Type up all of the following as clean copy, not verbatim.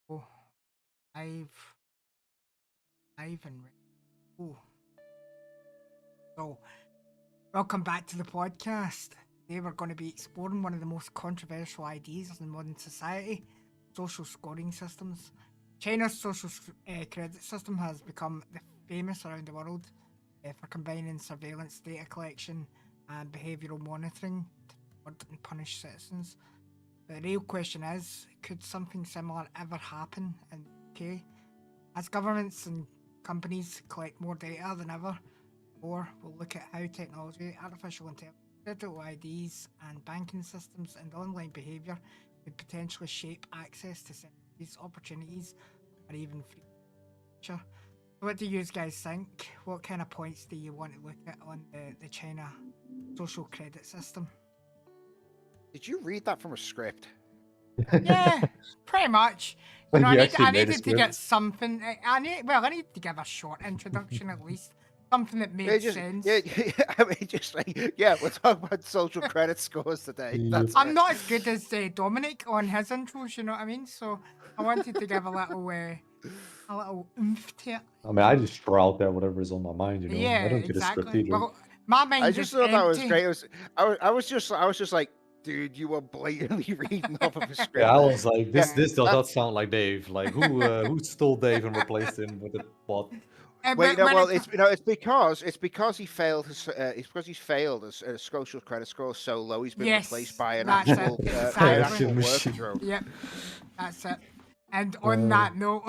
Oh, I've, Ivan. Oh, so welcome back to the podcast. Today we're going to be exploring one of the most controversial ideas in modern society: social scoring systems. China's credit system has become famous around the world for combining surveillance data collection and behavioural monitoring to reward and punish citizens. The real question is, could something similar ever happen in the UK? As governments and companies collect more data than ever, or we'll look at how technology, artificial intelligence, digital IDs, and banking systems and online behaviour could potentially shape access to these opportunities or even future. What do you guys think? What kind of points do you want to look at on the China social credit system? Did you read that from a script? Yeah, pretty much. You know, Like I you need actually I made a needed to get script. something. I need to give a short introduction at least, something that Yeah, made just sense. I mean, just like we're talking about social credit scores today. Yep. That's I'm it. not as good as Dominic on his intros, you know what I mean? So I wanted to give a little oomph to it. I mean, I just throw out there whatever is on my mind, you know. I Yeah, don't get a script exactly. either. Well, my I mind's just just thought that was empty. great. I was just like, dude, you were blatantly reading off of a Yeah, I script. was like, this Yeah. this does That, not sound like Dave. Like who stole Dave and replaced him with a bot? wait, But no, when well, it it's it's because he failed his it's because he's failed his social credit score so low. He's been replaced yes, by an that's it. actual Exactly. Machine. workflow. Yep, that's it. And on Uh, that note,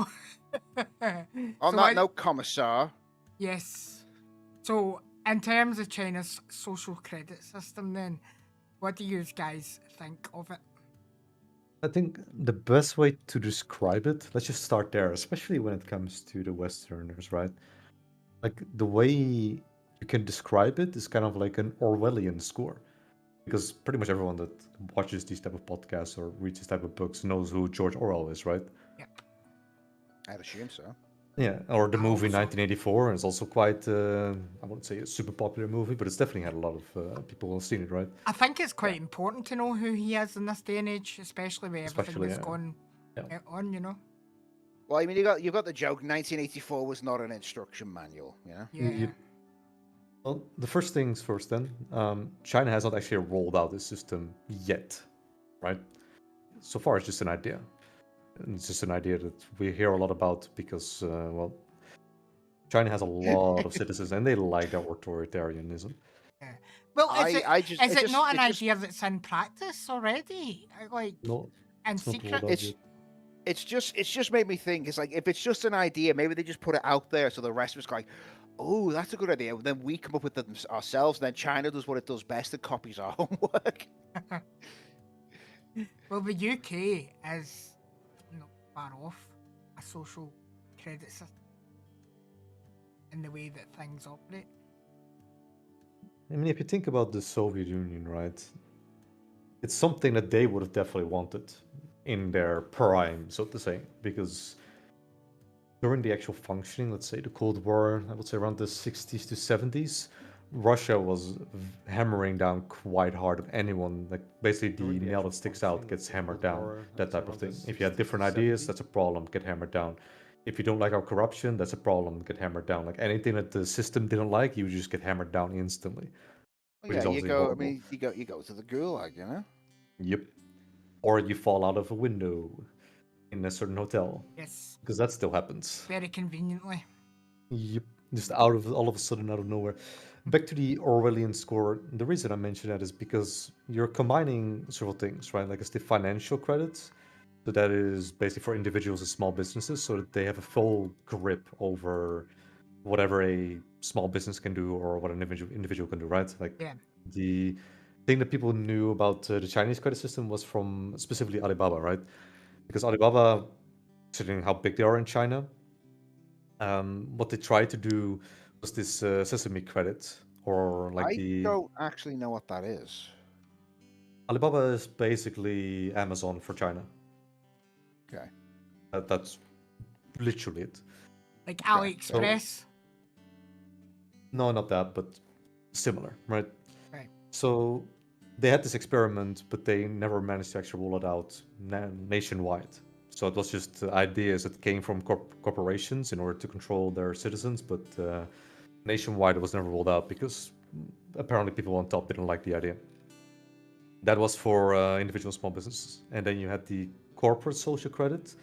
On so that what? note, Commissar, Yes. So, in terms of China's social credit system, then, what do you guys think of it? I think the best way to describe it, let's just start there, especially when it comes to the Westerners, right? Like the way you can describe it is kind of like an Orwellian score. Because pretty much everyone that watches these type of podcasts or reads these type of books knows who George Orwell is, right? Yep. I'd assume so. Yeah, or the I movie hope so. 1984 is also quite, I wouldn't say a super popular movie, but it's definitely had a lot of people who have seen it, right? I think it's quite important to know who he is in this day and age, especially with everything Especially, that's gone yeah. on, you know? Well, I mean, you've got the joke. 1984 was not an instruction manual, you know. Yeah. Well, the first things first then, China has not actually rolled out this system yet, right? So far, it's just an idea. And it's just an idea that we hear a lot about because, well, China has a lot of citizens and they like their authoritarianism. Yeah. Well, is it not an it's just idea that's in practice already? Like, No, in it's not rolled secret? out it's yet. it's just made me think. It's like if it's just an idea, maybe they just put it out there so the rest of us go like, oh, that's a good idea. Then we come up with them ourselves. And then China does what it does best and copies our homework. Well, the UK is not far off a social credit system in the way that things operate. I mean, if you think about the Soviet Union, right? It's something that they would have definitely wanted in their prime, so to say, because during the actual functioning, let's say the Cold War, I would say around the 60s to 70s, Russia was hammering down quite hard on anyone. Like basically, the nail that sticks out gets hammered down. That type of thing. If you have different ideas, that's a problem. Get hammered down. If you don't like our corruption, that's a problem. Get hammered down. Like anything that the system didn't like, you just get hammered down instantly. Well, Which yeah, is you obviously go. I horrible. mean, you go to the gulag, you know. Yep. Or you fall out of a window in a certain hotel, Yes, because that still happens. very conveniently. Yep. Just all of a sudden, out of nowhere. Back to the Orwellian score. The reason I mention that is because you're combining several things, right? Like it's the financial credits. So that is basically for individuals and small businesses, so that they have a full grip over whatever a small business can do or what an individual can do, right? Like Yeah. the thing that people knew about the Chinese credit system was from specifically Alibaba, right? Because Alibaba, considering how big they are in China, what they tried to do was this Sesame credit, or like I the don't actually know what that is. Alibaba is basically Amazon for China. Okay. That's literally it. Like Okay, AliExpress. No, not that, but similar, right? Right. So they had this experiment, but they never managed to actually roll it out nationwide. So it was just ideas that came from corporations in order to control their citizens, but nationwide it was never rolled out because apparently people on top didn't like the idea. That was for individual small businesses. And then you had the corporate social credit,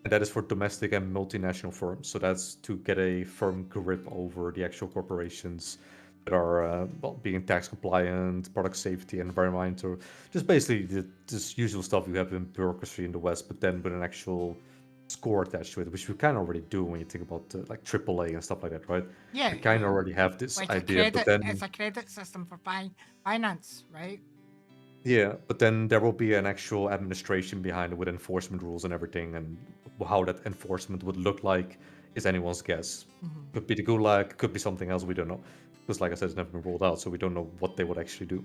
and that is for domestic and multinational firms. So that's to get a firm grip over the actual corporations that are being tax compliant, product safety, environmental, just basically this usual stuff you have in bureaucracy in the West, but then with an actual score attached to it, which we kind of already do when you think about like AAA and stuff like that, right? Yeah, We kind of already have this like idea, but then it's a credit system for finance, right? yeah, but then there will be an actual administration behind it with enforcement rules and everything, and how that enforcement would look like is anyone's guess. Mhm. Could be the Gulag, could be something else, we don't know. Because, like I said, it's never been rolled out, so we don't know what they would actually do.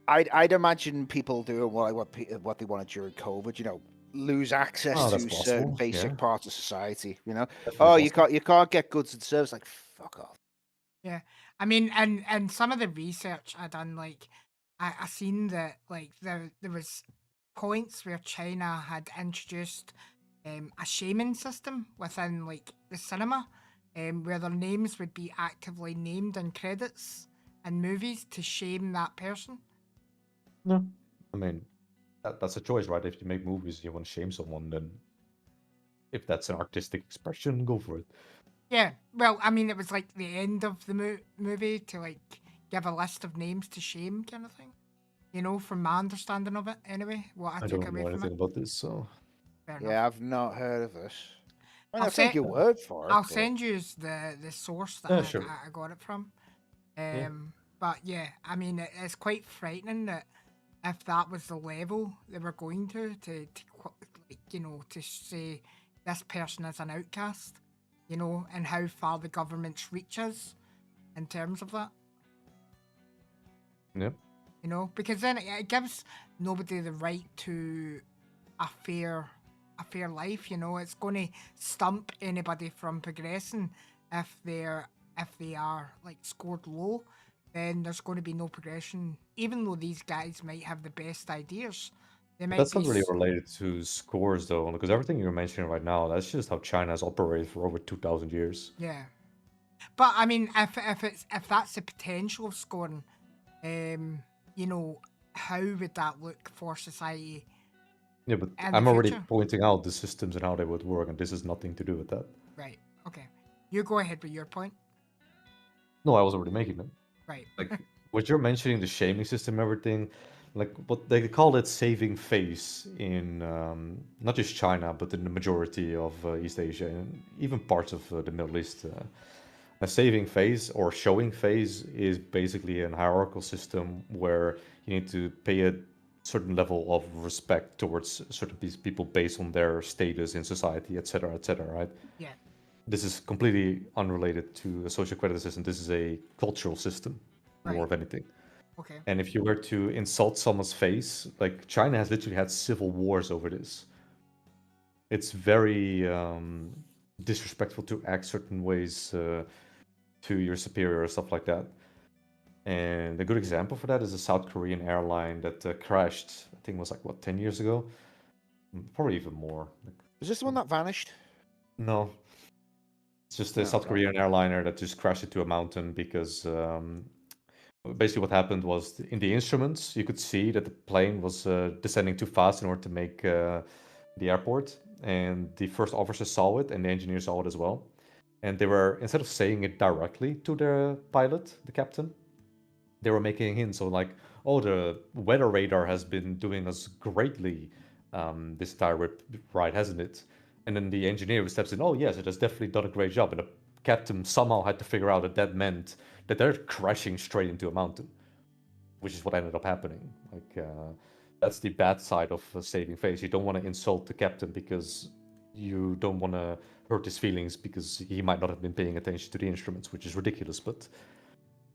I'd imagine people doing what they wanted during COVID. You know, lose access Oh, that's to certain possible, basic yeah. parts of society. You know, Definitely oh, you possible. can't get goods and services. Like, fuck off. Yeah, I mean, and some of the research I done, like, I seen that like there was points where China had introduced a shaming system within like the cinema, where their names would be actively named in credits and movies to shame that person. No. I mean, that's a choice, right? If you make movies and you want to shame someone, then if that's an artistic expression, go for it. Yeah, well, I mean, it was like the end of the movie to like give a list of names to shame, kind of thing. You know, from my understanding of it, anyway, what I I took don't away know from anything it. about this, so Fair enough. Yeah, I've not heard of this. I mean, I'll I'll take say your word for it. I'll but- send you the source that yeah, sure. I got it from. Yeah. But yeah, I mean, it's quite frightening that if that was the level they were going to like, you know, to say this person is an outcast, you know, and how far the government's reach is in terms of that, Yeah. you know, because then it gives nobody the right to a fair life. You know, it's going to stump anybody from progressing if they are like scored low. Then there's going to be no progression, even though these guys might have the best ideas. They But might that's be not really related to scores, though, because everything you're mentioning right now, that's just how China has operated for over 2,000 years. yeah. But I mean, if that's the potential of scoring, you know, how would that look for society Yeah, but in the I'm already future? pointing out the systems and how they would work, and this has nothing to do with that. Right. Okay. You go ahead with your point. No, I was already making them. Right. Like, what you're mentioning, the shaming system, everything, like what they call it saving face in not just China, but in the majority of East Asia and even parts of the Middle East. A saving phase or showing phase is basically an hierarchical system where you need to pay a certain level of respect towards certain people based on their status in society, etc., right? Yeah. This is completely unrelated to a social credit system. This is a cultural system, more Right. of anything. Okay. And if you were to insult someone's face, like China has literally had civil wars over this. It's very disrespectful to act certain ways to your superior or stuff like that. And a good example for that is a South Korean airline that crashed, I think it was like, what, 10 years ago? Probably even more. Like, Is this the one that vanished? no. It's just a No, South okay. Korean airliner that just crashed into a mountain because basically what happened was in the instruments, you could see that the plane was descending too fast in order to make the airport. And the first officer saw it and the engineer saw it as well. And they were, instead of saying it directly to the pilot, the captain, they were making hints of like, oh, the weather radar has been doing us greatly this entire ride, hasn't it? And then the engineer who steps in, oh, yes, it has definitely done a great job. And the captain somehow had to figure out that that meant that they're crashing straight into a mountain, which is what ended up happening. Like, that's the bad side of saving face. You don't want to insult the captain because you don't want to hurt his feelings because he might not have been paying attention to the instruments, which is ridiculous. But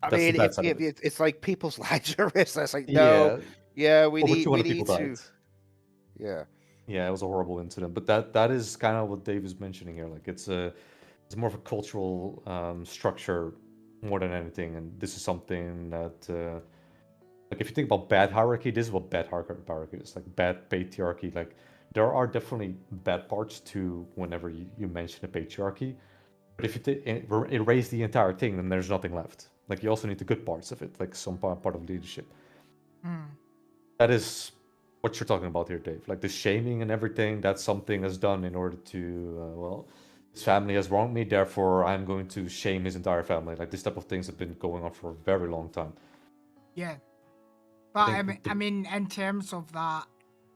I that's the mean, bad side of it. it's like people's lives are at risk. It's like, no, Yeah, yeah, we over need 200 people to, died. yeah. Yeah, it was a horrible incident. But that is kind of what Dave is mentioning here. Like it's more of a cultural structure more than anything, and this is something that like if you think about bad hierarchy, this is what bad hierarchy is like. Bad patriarchy, like there are definitely bad parts to whenever you mention a patriarchy. But if you erase the entire thing, then there's nothing left. Like you also need the good parts of it, like some part of leadership. Hmm. That is what you're talking about here, Dave. Like the shaming and everything. That's something that's done in order to, well, his family has wronged me, therefore I'm going to shame his entire family. Like this type of things have been going on for a very long time. Yeah. I But think I mean, in terms of that,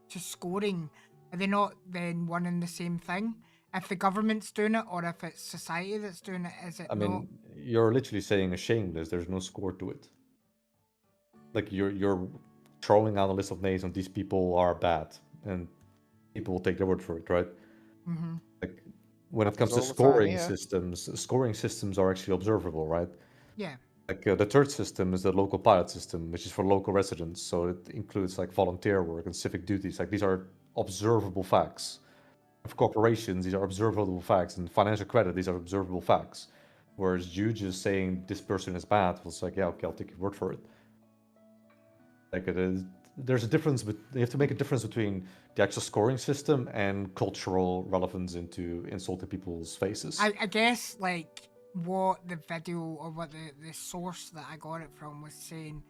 just scoring, are they not then one and the same thing? If the government's doing it, or if it's society that's doing it, is it I not? mean, you're literally saying a shameless. There's no score to it. Like you're throwing out a list of names and these people are bad, and people will take their word for it, right? Mm-hmm. Like when it comes Happens to all the time, scoring systems are actually observable, right? Yeah. Like the third system is the local pilot system, which is for local residents. So it includes like volunteer work and civic duties. Like these are observable facts. For corporations, these are observable facts, and financial credit, these are observable facts. Whereas you just saying this person is bad, well, it's like, yeah, okay, I'll take your word for it. Like it is, there's a difference, but you have to make a difference between the actual scoring system and cultural relevance into insulting people's faces. I guess like what the video or what the source that I got it from was saying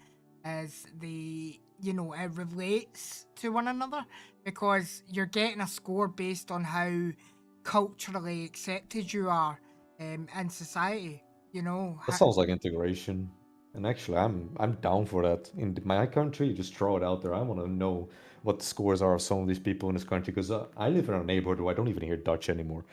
is it relates to one another because you're getting a score based on how culturally accepted you are in society. That sounds like integration. And actually, I'm down for that. In my country, just throw it out there. I want to know what the scores are of some of these people in this country because I live in a neighborhood where I don't even hear Dutch anymore.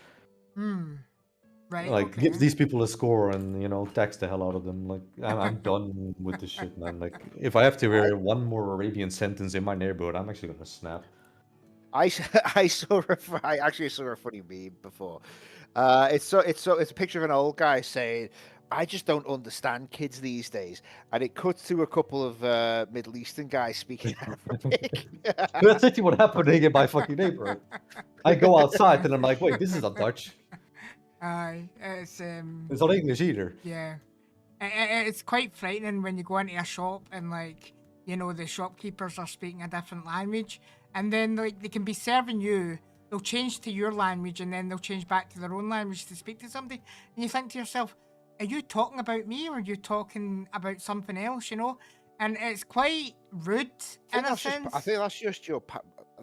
Right, Like, okay. give these people a score and tax the hell out of them. Like, I'm done with this shit, man. Like, if I have to hear one more Arabian sentence in my neighborhood, I'm actually gonna snap. I actually saw a funny meme before. It's a picture of an old guy saying, "I just don't understand kids these days," and it cuts to a couple of Middle Eastern guys speaking Arabic. That's actually what happened in my fucking neighborhood. I go outside and I'm like, wait, this is not Dutch. It's It's not English either. yeah. It's quite frightening when you go into a shop and the shopkeepers are speaking a different language, and then like they can be serving you, they'll change to your language and then they'll change back to their own language to speak to somebody, and you think to yourself, are you talking about me or are you talking about something else? And it's quite rude in a sense. I think that's just your.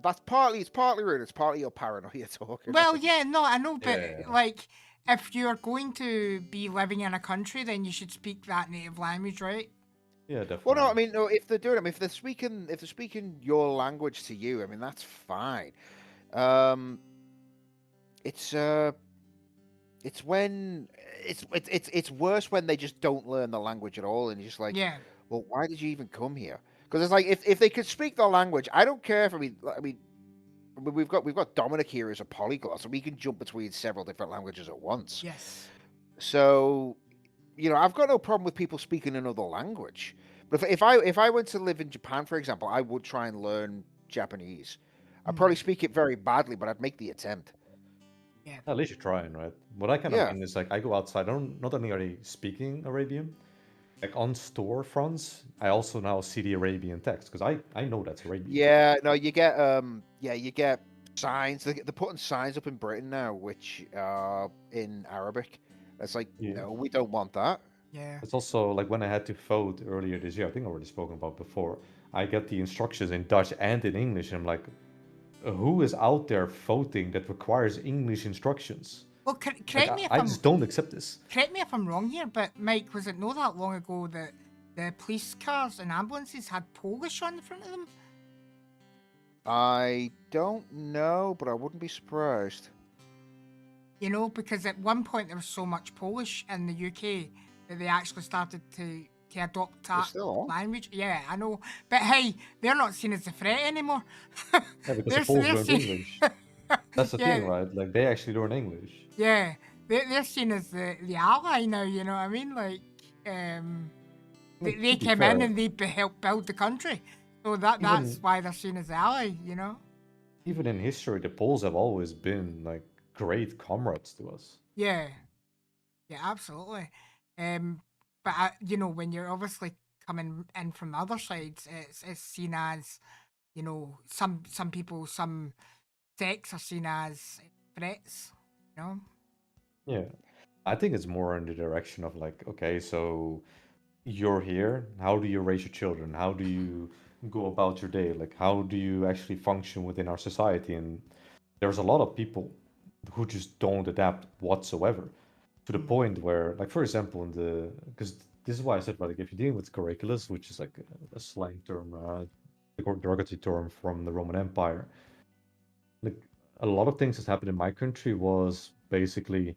That's partly. It's partly rude. It's partly your paranoia talking. Well, yeah, no, I know, but Yeah. like, if you're going to be living in a country, then you should speak that native language, right? Yeah, definitely. Well, no, I mean, no. If they're doing, if they're speaking your language to you, I mean, that's fine. It's when it's worse when they just don't learn the language at all, and you're just like, Yeah. well, why did you even come here? Because it's like if they could speak the language, I don't care if we've got Dominic here as a polyglot, so we can jump between several different languages at once. Yes. So, I've got no problem with people speaking another language. But if I went to live in Japan, for example, I would try and learn Japanese. I'd probably speak it very badly, but I'd make the attempt. Yeah. At least you're trying, right? What I kind of mean is like I go outside. Not only are they speaking Arabian, like on storefronts, I also now see the Arabian text because I know that's Arabian. Yeah, no, you get signs. They're putting signs up in Britain now, which are in Arabic. It's like, no, we don't want that. Yeah. It's also like when I had to vote earlier this year. I think I already spoken about before. I get the instructions in Dutch and in English, and I'm like, who is out there voting that requires English instructions? Well, correct me if I just don't accept this. Correct me if I'm wrong here, but Mike, was it not that long ago that the police cars and ambulances had Polish on the front of them? I don't know, but I wouldn't be surprised. Because at one point there was so much Polish in the UK that they actually started to adopt that language. Yeah, I know. But hey, they're not seen as a threat anymore. Yeah, because the Poles learned English. That's the thing, right? Like, they actually learn English. Yeah, they're seen as the ally now, you know what I mean? Like, they came in and they helped build the country. So that's why they're seen as the ally, Even in history, the Poles have always been, like, great comrades to us. Yeah. Yeah, absolutely. But when you're obviously coming in from the other sides, it's seen as, some people, some sects are seen as threats. You know. Yeah. I think it's more in the direction of like, okay, so you're here. How do you raise your children? How do you go about your day? Like, how do you actually function within our society? And there's a lot of people who just don't adapt whatsoever to the Mm. point where, like, for example, because this is why I said, like, if you're dealing with Coraculus, which is like a slang term, derogatory term from the Roman Empire, like, a lot of things that happened in my country was basically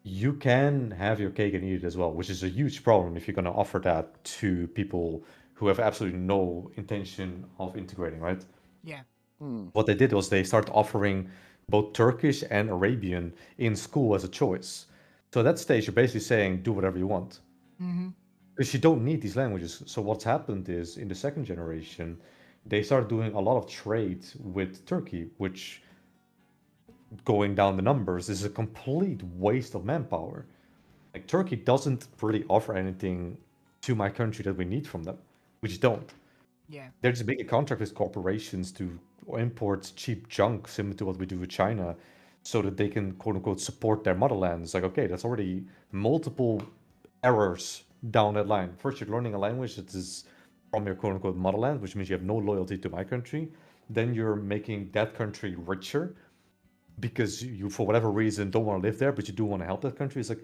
you can have your cake and eat it as well, which is a huge problem if you're going to offer that to people who have absolutely no intention of integrating, right? Yeah. Hmm. What they did was they started offering both Turkish and Arabian in school as a choice. So at that stage, you're basically saying, do whatever you want. Mm-hmm. Because you don't need these languages. So what's happened is in the second generation, they started doing a lot of trade with Turkey, which going down the numbers is a complete waste of manpower. Like Turkey doesn't really offer anything to my country that we need from them. We just don't. Yeah. They're just making contract with corporations to import cheap junk, similar to what we do with China, so that they can quote unquote support their motherland. It's like, okay, that's already multiple errors down that line. First, you're learning a language that is from your quote unquote motherland, which means you have no loyalty to my country. Then you're making that country richer because you, for whatever reason, don't want to live there, but you do want to help that country. It's like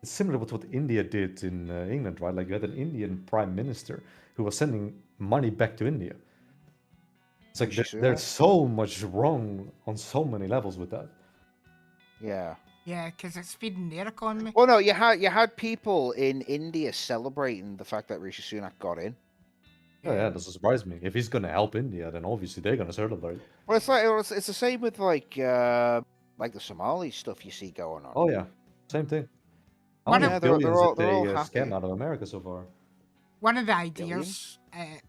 it's similar with what India did in England, right? Like you had an Indian prime minister who was sending money back to India. It's like Rishi there's Sunak. so much wrong on so many levels with that. Yeah. Yeah, because it's feeding their economy. Well, no, you had people in India celebrating the fact that Rishi Sunak got in. Oh, yeah, doesn't surprise me. If he's gonna help India, then obviously they're gonna celebrate. Well, it's the same with like the Somali stuff you see going on. Oh yeah, same thing. How One many of- Yeah, billions did they're all they happy. scam out of America so far? One of the Billions? ideas.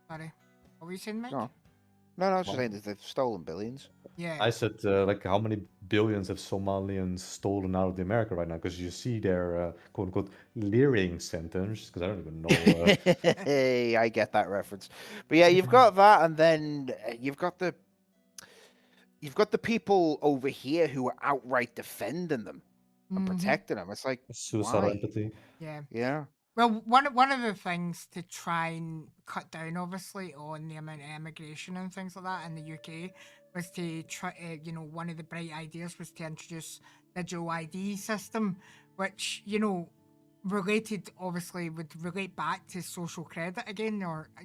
Sorry, what were you saying, Mike? No, no, I was just Wow. saying that they've stolen billions. Yeah. I said, like, how many billions have Somalians stolen out of the America right now? Because you see their quote unquote leering sentence. Because I don't even know. Hey, I get that reference. But yeah, you've got that, and then you've got the people over here who are outright defending them and Mhm. protecting them. It's like, Suicidal why? empathy. Yeah. Yeah. Well, one of the things to try and cut down, obviously, on the amount of immigration and things like that in the UK was to try. One of the bright ideas was to introduce digital ID system, which related obviously would relate back to social credit again, or a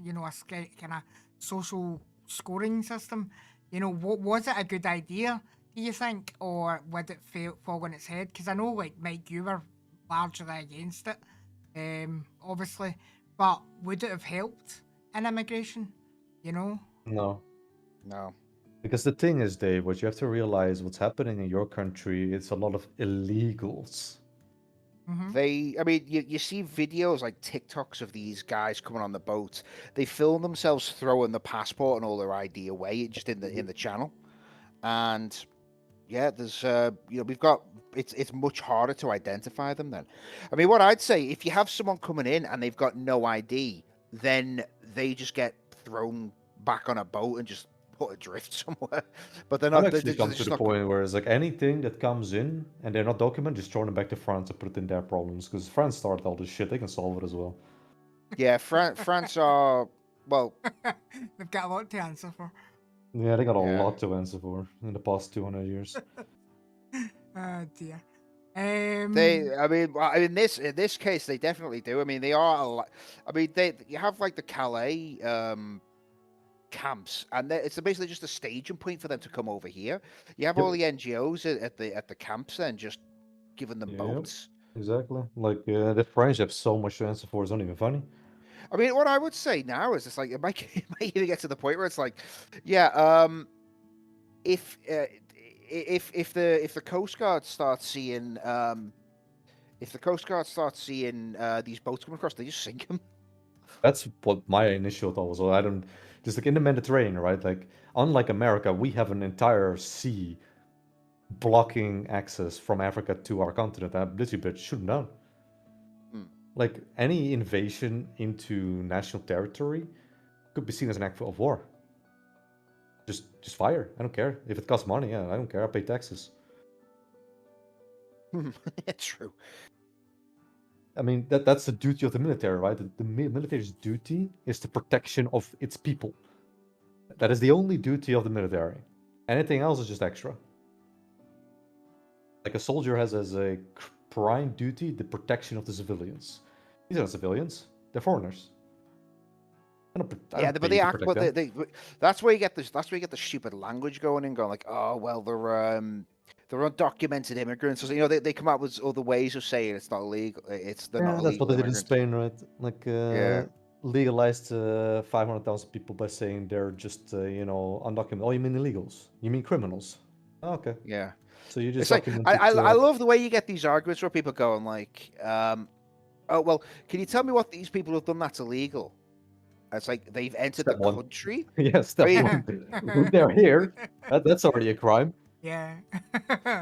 kind of social scoring system. Was it a good idea? Do you think, or would it fall on its head? Because I know, like Mike, you were largely against it obviously, but would it have helped in immigration? No. No. Because the thing is, Dave, what you have to realize, what's happening in your country, it's a lot of illegals. Mm-hmm. I mean, you see videos like TikToks of these guys coming on the boat. They film themselves throwing the passport and all their ID away just in the channel, and yeah, there's we've got it's much harder to identify them then. I mean, what I'd say, if you have someone coming in and they've got no ID, then they just get thrown back on a boat and just put adrift somewhere. But they're I've not. actually come They're to just the not. point where it's like anything that comes in and they're not documented, just throw them back to France and put it in their problems. Because France started all this shit, they can solve it as well. Yeah, France are well. They've got a lot to answer for. Yeah, they got a Yeah. lot to answer for in the past 200 years. Oh dear. I mean, in this case, they definitely do. I mean, they are a lot. I mean, you have like the Calais camps, and it's basically just a staging point for them to come over here. You have Yep. all the NGOs at the camps, then just giving them Yep. boats. Exactly. Like, the French have so much to answer for, it's not even funny. I mean, what I would say now is it's like it might even get to the point where it's like, yeah, if the Coast Guard starts seeing these boats coming across, they just sink them. That's what my initial thought was. Well, I don't just like in the Mediterranean, right? Like, unlike America, we have an entire sea blocking access from Africa to our continent. That literally shoot them down. Hmm. Like any invasion into national territory could be seen as an act of war. Just fire. I don't care if it costs money. Yeah, I don't care. I pay taxes. True. I mean, that's the duty of the military, right? The military's duty is the protection of its people. That is the only duty of the military. Anything else is just extra. Like a soldier has as a prime duty the protection of the civilians. These are not civilians; they're foreigners. I Yeah, don't but pay they you to act. protect But them. that's where you get this. That's where you get the stupid language going and going like, oh well, they're undocumented immigrants. Or, they come up with other ways of saying it's not illegal. They're not Yeah, that's what illegal they did in immigrants. Spain, right? Like Yeah. legalized 500,000 people by saying they're just undocumented. Oh, you mean illegals? You mean criminals? Oh, okay. Yeah. So you just It's like documented. I love the way you get these arguments where people going like, oh well, can you tell me what these people have done that's illegal? It's like they've entered the Step one. country. Yeah, step Right. one. They're here. That's already a crime. Yeah.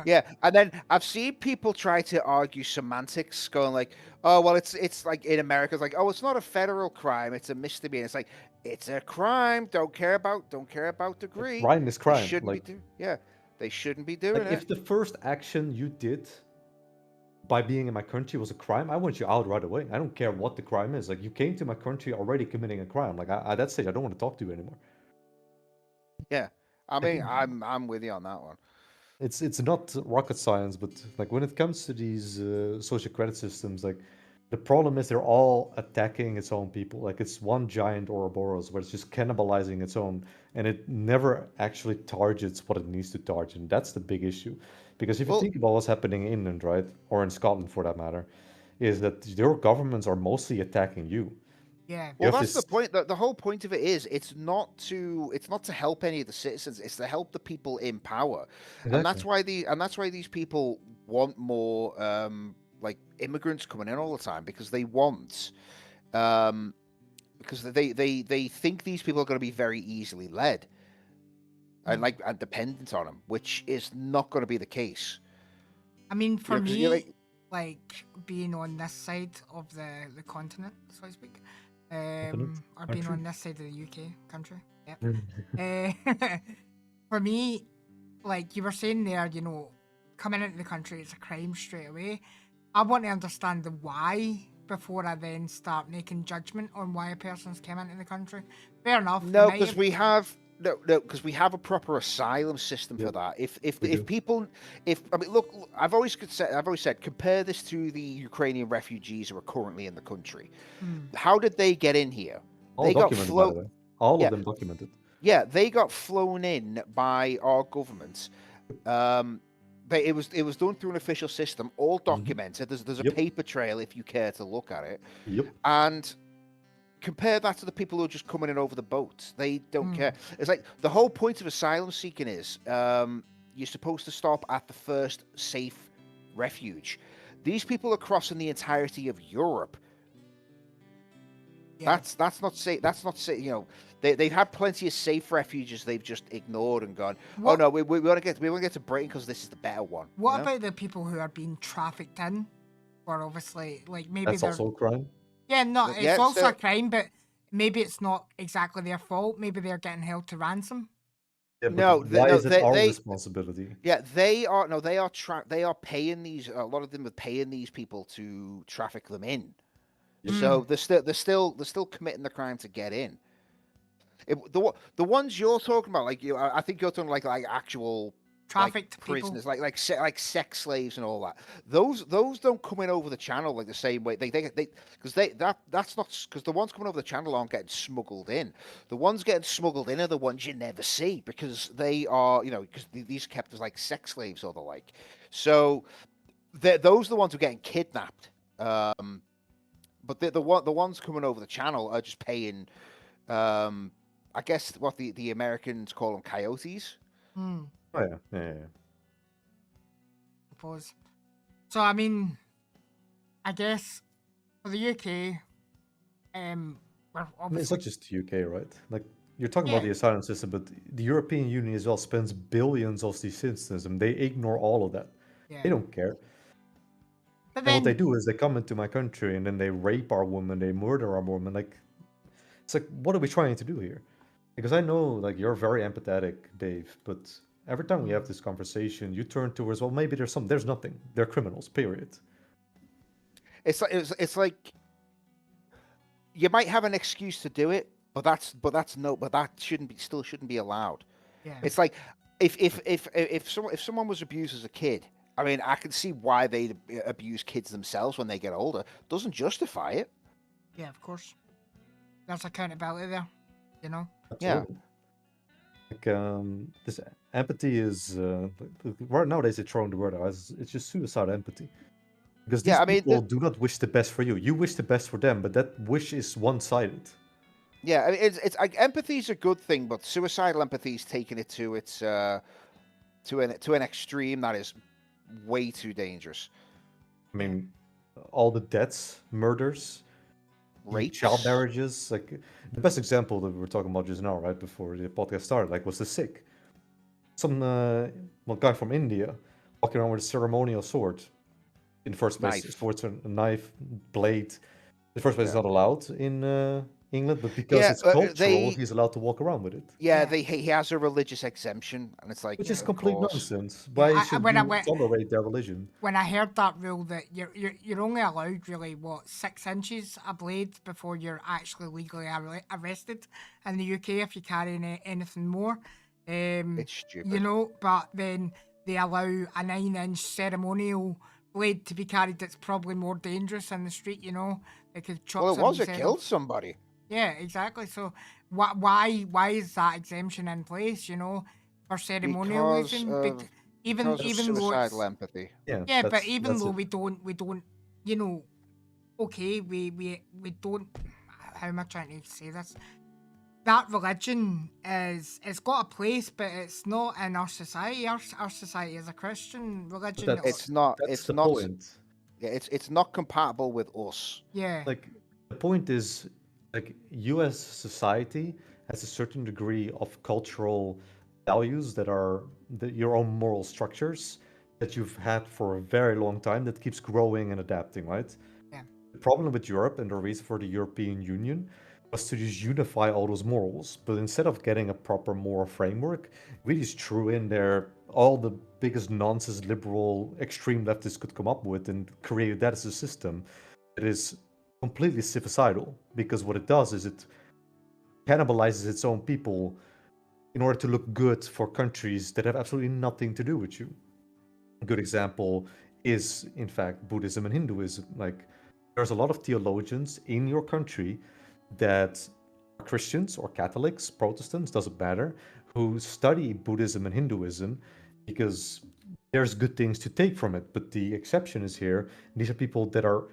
Yeah, and then I've seen people try to argue semantics, going like, "Oh, well, it's like in America, it's like, oh, it's not a federal crime; it's a misdemeanor." It's like it's a crime. Don't care about degree. Crime is They crime. shouldn't Like, be yeah, they shouldn't be doing like it. if the first action you did by being in my country was a crime, I want you out right away. I don't care what the crime is. Like you came to my country already committing a crime. Like at that stage, I don't want to talk to you anymore. Yeah, I Like, mean, I'm with you on that one. it's not rocket science, but like when it comes to these social credit systems, like the problem is they're all attacking its own people. Like it's one giant Ouroboros where it's just cannibalizing its own, and it never actually targets what it needs to target. And that's the big issue, because if you Well, think about what's happening in England, right, or in Scotland for that matter, is that your governments are mostly attacking you. Yeah. You well, have that's the this point. The whole point of it is it's not to help any of the citizens. It's to help the people in power, and exactly. that's why these people want more like immigrants coming in all the time because they want because they think these people are going to be very easily led and dependent on them, which is not going to be the case. I mean, for 'Cause me, like being on this side of the continent, so to speak, or being country. on this side of the UK country. Yep. For me, like you were saying there, coming into the country is a crime straight away. I want to understand the why before I then start making judgment on why a person's come into the country. Fair enough. they No, might because have- we have because we have a proper asylum system for Yep, that. If we do. people I mean look, I've always said compare this to the Ukrainian refugees who are currently in the country. Hmm. How did they get in here? All They got documented, by the way. All Yeah. of them documented. Yeah, they got flown in by our government. It was done through an official system, all documented. There's a Yep. paper trail if you care to look at it. Yep. And compare that to the people who are just coming in over the boats. They don't Hmm. care. It's like the whole point of asylum seeking is you're supposed to stop at the first safe refuge. These people are crossing the entirety of Europe. Yeah. That's not safe. That's not safe. They've had plenty of safe refuges. They've just ignored and gone. Oh What- no, we want to get to Britain because this is the better one. What you know? about the people who are being trafficked in? Or obviously, like maybe That's they're also a crime. yeah, no, it's Yeah, also so- a crime, but maybe it's not exactly their fault. Maybe they're getting held to ransom. Yeah, but No, why no, is it our responsibility? Yeah, they are they are paying these. A lot of them are paying these people to traffic them in. Yep. So they're still committing the crime to get in. The ones you're talking about, like I think you're talking like actual Trafficked prisoners, people. like sex slaves and all that. Those don't come in over the channel like the same way they because that's not because the ones coming over the channel aren't getting smuggled in. The ones getting smuggled in are the ones you never see because they are because these are kept as like sex slaves or the like. So those are the ones who are getting kidnapped. But the ones coming over the channel are just paying. I guess what the Americans call them coyotes. Hmm, Oh yeah. suppose. So I mean, I guess for the UK, we're I mean, it's obviously not just the UK, right? Like you're talking about Yeah. the asylum system, but the European Union as well spends billions of these systems, and they ignore all of that. yeah. They don't care. But And what they then do is they come into my country and then they rape our women, they murder our women. Like, it's like, what are we trying to do here? Because I know, like, you're very empathetic, Dave, but every time we have Mm. this conversation, you turn towards, well, maybe there's nothing. They're criminals, period. It's like you might have an excuse to do it, but that shouldn't be allowed. Yeah. It's like if someone was abused as a kid, I mean, I can see why they abuse kids themselves when they get older. Doesn't justify it. Yeah, of course. There's accountability there, you know? Yeah. Absolutely. Like, this empathy is right nowadays they're throwing the word out. It's just suicide empathy. Because these Yeah, I mean, people do not wish the best for you. You wish the best for them, but that wish is one-sided. yeah, I mean, it's like empathy is a good thing, but suicidal empathy is taking it to its to an extreme that is way too dangerous. I mean, all the deaths, murders, child Rapes. marriages. Like the best example that we were talking about just now, right before the podcast started, like was the Sikh. Some one guy from India walking around with a ceremonial sword. In the first place, Knife. swords are a knife, blade. In the first place, it's Yeah. not allowed in England, but because Yeah, it's cultural, they- he's allowed to walk around with it. Yeah, Yeah. he has a religious exemption, and it's like, Which yeah, is of complete course. nonsense. Why I- should when I you went- tolerate their religion? When I heard that rule that you're only allowed really, what, 6 inches a blade before you're actually legally arrested in the UK if you carry anything more. It's stupid. You know, but then they allow a 9-inch ceremonial blade to be carried that's probably more dangerous in the street, you know? They could chop Well, it was. It someone's head killed off. somebody. Yeah, exactly. So why is that exemption in place, you know, for ceremonial Because reason? of Even because of even though it's, suicidal empathy. Yeah, yeah, but that's- even that's though it. we don't, you know, okay, we don't. How am I trying to say this? That religion it's got a place, but it's not in our society. Our society is a Christian religion. that's- It's not. That's It's the not. point. Yeah, it's not compatible with us. yeah, Like the point is, like U.S. society has a certain degree of cultural values that are your own moral structures that you've had for a very long time that keeps growing and adapting, right? Yeah. The problem with Europe and the reason for the European Union was to just unify all those morals. But instead of getting a proper moral framework, we just threw in there all the biggest nonsense liberal extreme leftists could come up with and created that as a system that is completely suicidal. Because what it does is it cannibalizes its own people in order to look good for countries that have absolutely nothing to do with you. A good example is, in fact, Buddhism and Hinduism. Like, there's a lot of theologians in your country that are Christians or Catholics, Protestants, doesn't matter, who study Buddhism and Hinduism because there's good things to take from it. But the exception is here. These are people that are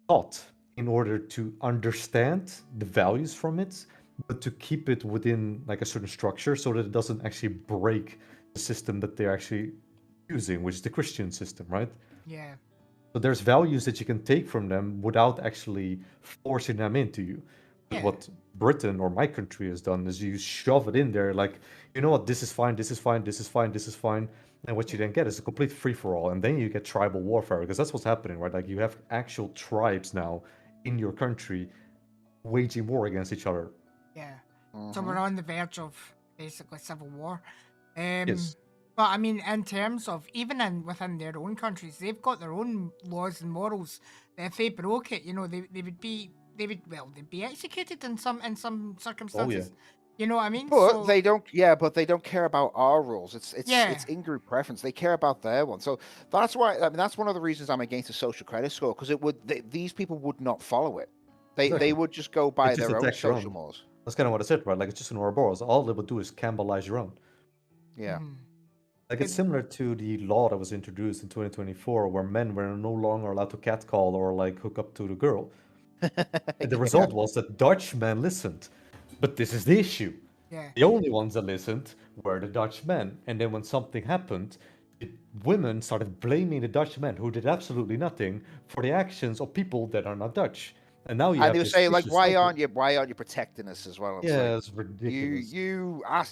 taught in order to understand the values from it, but to keep it within like a certain structure so that it doesn't actually break the system that they're actually using, which is the Christian system, right? yeah, So there's values that you can take from them without actually forcing them into you. But Yeah. what Britain or my country has done is you shove it in there, like, you know what, this is fine, this is fine, this is fine, this is fine. And what you then get is a complete free for all. And then you get tribal warfare because that's what's happening, right? Like you have actual tribes now in your country waging war against each other. yeah. So Mhm. we're on the verge of basically civil war. Yes. But I mean, in terms of even within their own countries, they've got their own laws and morals. That if they broke it, you know, they'd be executed in some circumstances. You know what I mean? But So- they don't. Yeah, but they don't care about our rules. It's Yeah. it's in-group preference. They care about their one. So that's why. I mean, that's one of the reasons I'm against the social credit score because these people would not follow it. They Exactly. would just go by It just their own attacks your social own. mores. That's kind of what I said, right? Like it's just an Ouroboros. All it would do is cannibalize your own. Yeah. Mhm. Like it's similar to the law that was introduced in 2024 where men were no longer allowed to catcall or like hook up to the girl. And the result was that Dutch men listened. But this is the issue. Yeah. The only ones that listened were the Dutch men. And then when something happened, women started blaming the Dutch men who did absolutely nothing for the actions of people that are not Dutch. And now you And have they were this saying like, vicious why cycle. aren't you protecting us as well? It's Yeah, like, it's ridiculous.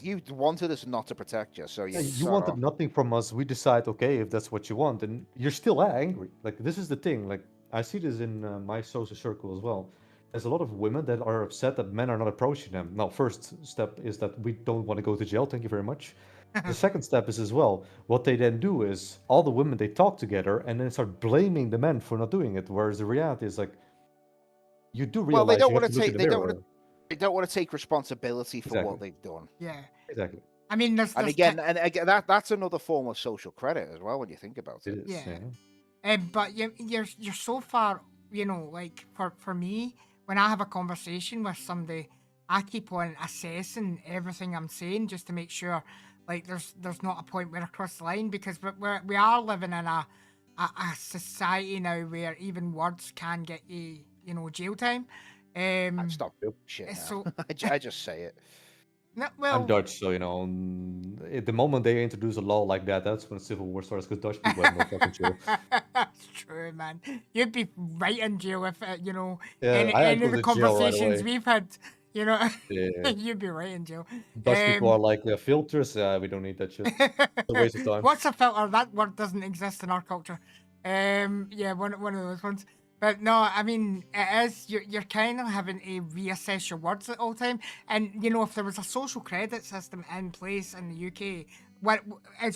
you wanted us not to protect you, so Yeah, you you sod wanted off. nothing from us. We decide, okay, if that's what you want, and you're still angry. Like this is the thing. Like I see this in my social circle as well. There's a lot of women that are upset that men are not approaching them. Now, first step is that we don't want to go to jail. Thank you very much. The second step is as well, what they then do is all the women they talk together and then start blaming the men for not doing it. Whereas the reality is like, you do Well, they realize don't you have want to to look take. in the They don't want mirror. to. They don't want to take responsibility for Exactly. what they've done. Yeah. Exactly. I mean, And again, that's another form of social credit as well when you think about It it. is. Yeah. Yeah. But you're so far, like for me, when I have a conversation with somebody, I keep on assessing everything I'm saying just to make sure, like, there's not a point where I cross the line, because we are living in a society now where even words can get you, jail time. Stop doing shit now. So I just say it. no, I'm well, Dutch, so at the moment they introduce a law like that, that's when civil war starts because Dutch people have no fucking chill. That's true, man. You'd be right in jail if Yeah, I any go of the to jail right conversations away. we've had. Yeah. You'd be right in jail. Dutch people are like filters. We don't need that shit. It's a waste of time. What's a filter? That word doesn't exist in our culture. Yeah, one of those ones. But no, I mean, it is, you're kind of having to reassess your words at all time. And if there was a social credit system in place in the UK,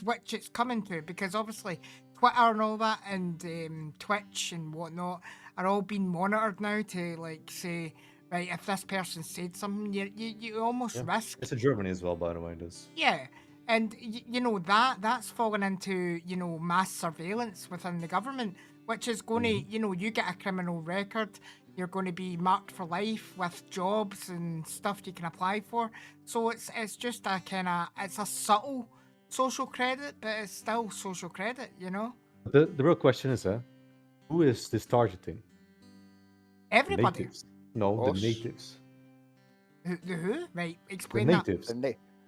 which it's coming to, because obviously Twitter and all that, and Twitch and whatnot are all being monitored now to, like, say, right, if this person said something, you almost risk. It's in Germany as well, by the way. This. Yeah, and that's fallen into mass surveillance within the government, which is going to you get a criminal record, you're going to be marked for life with jobs and stuff you can apply for. So it's just a kind of, it's a subtle social credit, but it's still social credit. The real question is, who is this targeting? Everybody. Natives. No, Us. the natives. The who? Right, The explain that. natives.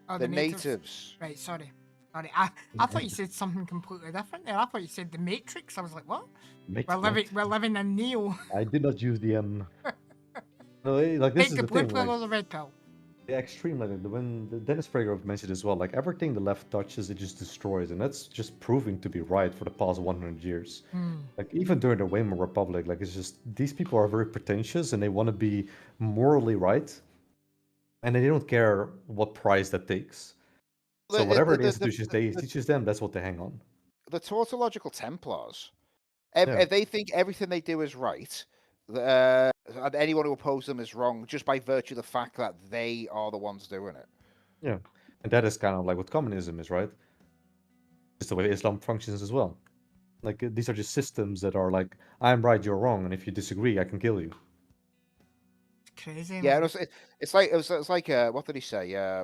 Oh, The natives. Right, sorry. I thought you said something completely different there. I thought you said the Matrix. I was like, what? Matrix. We're living in Neo. I did not use the No, like this Take is the the blue thing. pill Like, or the red pill. the extreme, like when Dennis Prager mentioned as well, like everything the left touches, it just destroys, and that's just proving to be right for the past 100 years. Like even during the Weimar Republic, like it's just these people are very pretentious and they want to be morally right, and they don't care what price that takes. So whatever the institutions they teaches them, that's what they hang on. The tautological Templars, Yeah. if they think everything they do is right, and anyone who opposes them is wrong just by virtue of the fact that they are the ones doing it. Yeah, and that is kind of like what communism is, right? It's the way Islam functions as well. Like these are just systems that are like, I'm right, you're wrong, and if you disagree, I can kill you. It's crazy. Yeah, man. it's like what did he say?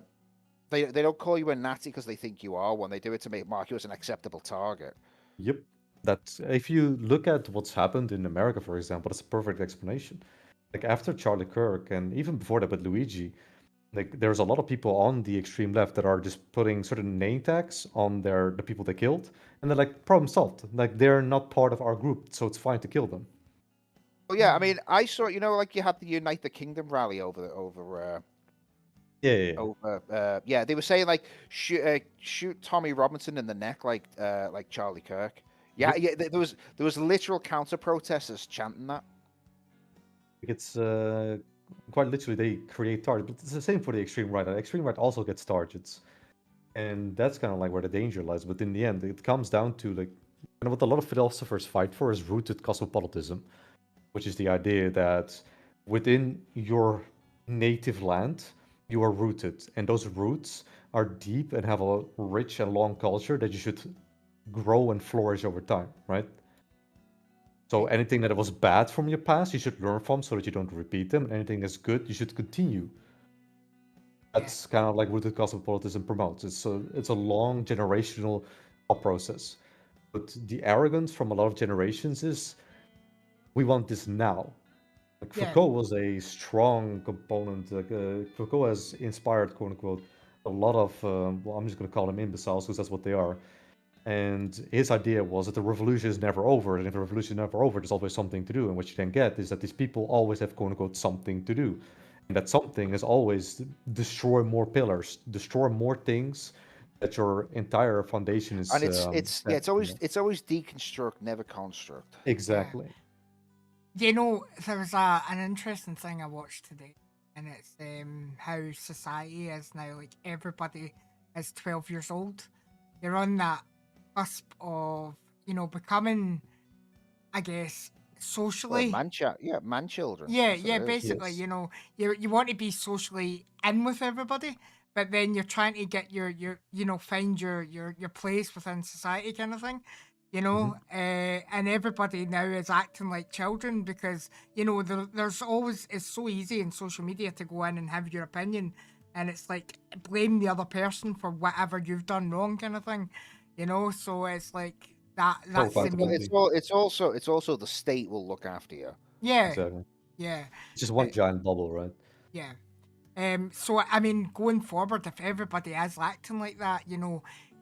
They don't call you a Nazi because they think you are one. They do it to mark you as an acceptable target. Yep. That if you look at what's happened in America, for example, that's a perfect explanation. Like after Charlie Kirk and even before that with Luigi, like there's a lot of people on the extreme left that are just putting certain name tags on the people they killed, and they're like, problem solved. Like they're not part of our group, so it's fine to kill them. Well, yeah, I mean, I saw like you had the Unite the Kingdom rally over Yeah. they were saying like shoot Tommy Robinson in the neck like Charlie Kirk. Yeah, Yep. yeah. There was literal counter protesters chanting that. It's quite literally they create targets, but it's the same for the extreme right. The extreme right also gets targets, and that's kind of like where the danger lies. But in the end, it comes down to like, what a lot of philosophers fight for is rooted cosmopolitanism, which is the idea that within your native land you are rooted, and those roots are deep and have a rich and long culture that you should grow and flourish over time, right? So anything that was bad from your past, you should learn from so that you don't repeat them. And anything that's good, you should continue. That's kind of like rooted cosmopolitanism promotes. It's a long generational thought process. But the arrogance from a lot of generations is, we want this now. Like Yeah. Foucault was a strong component. Like Foucault has inspired, quote unquote, a lot of, well, I'm just going to call them imbeciles because that's what they are. And his idea was that the revolution is never over, and if the revolution is never over, there's always something to do. And what you then get is that these people always have, quote unquote, something to do. And that something is always destroy more pillars, destroy more things that your entire foundation is. And set, it's always deconstruct, never construct. exactly. You know, there was an interesting thing I watched today, and it's how society is now. Like everybody is 12 years old. They're on that cusp of becoming, I guess, Well, socially. man children. Yeah, That's what yeah. it is. Basically, Yes. you want to be socially in with everybody, but then you're trying to get your find your place within society, kind of thing. Hmm. And everybody now is acting like children because there's always it's so easy in social media to go in and have your opinion, and it's like blame the other person for whatever you've done wrong, kind of thing. So it's like that. Oh, That's the Well, main. accountability. it's also the state will look after you. Yeah, Exactly. yeah. It's just Uh, one giant bubble, right? yeah. So I mean, going forward, if everybody is acting like that,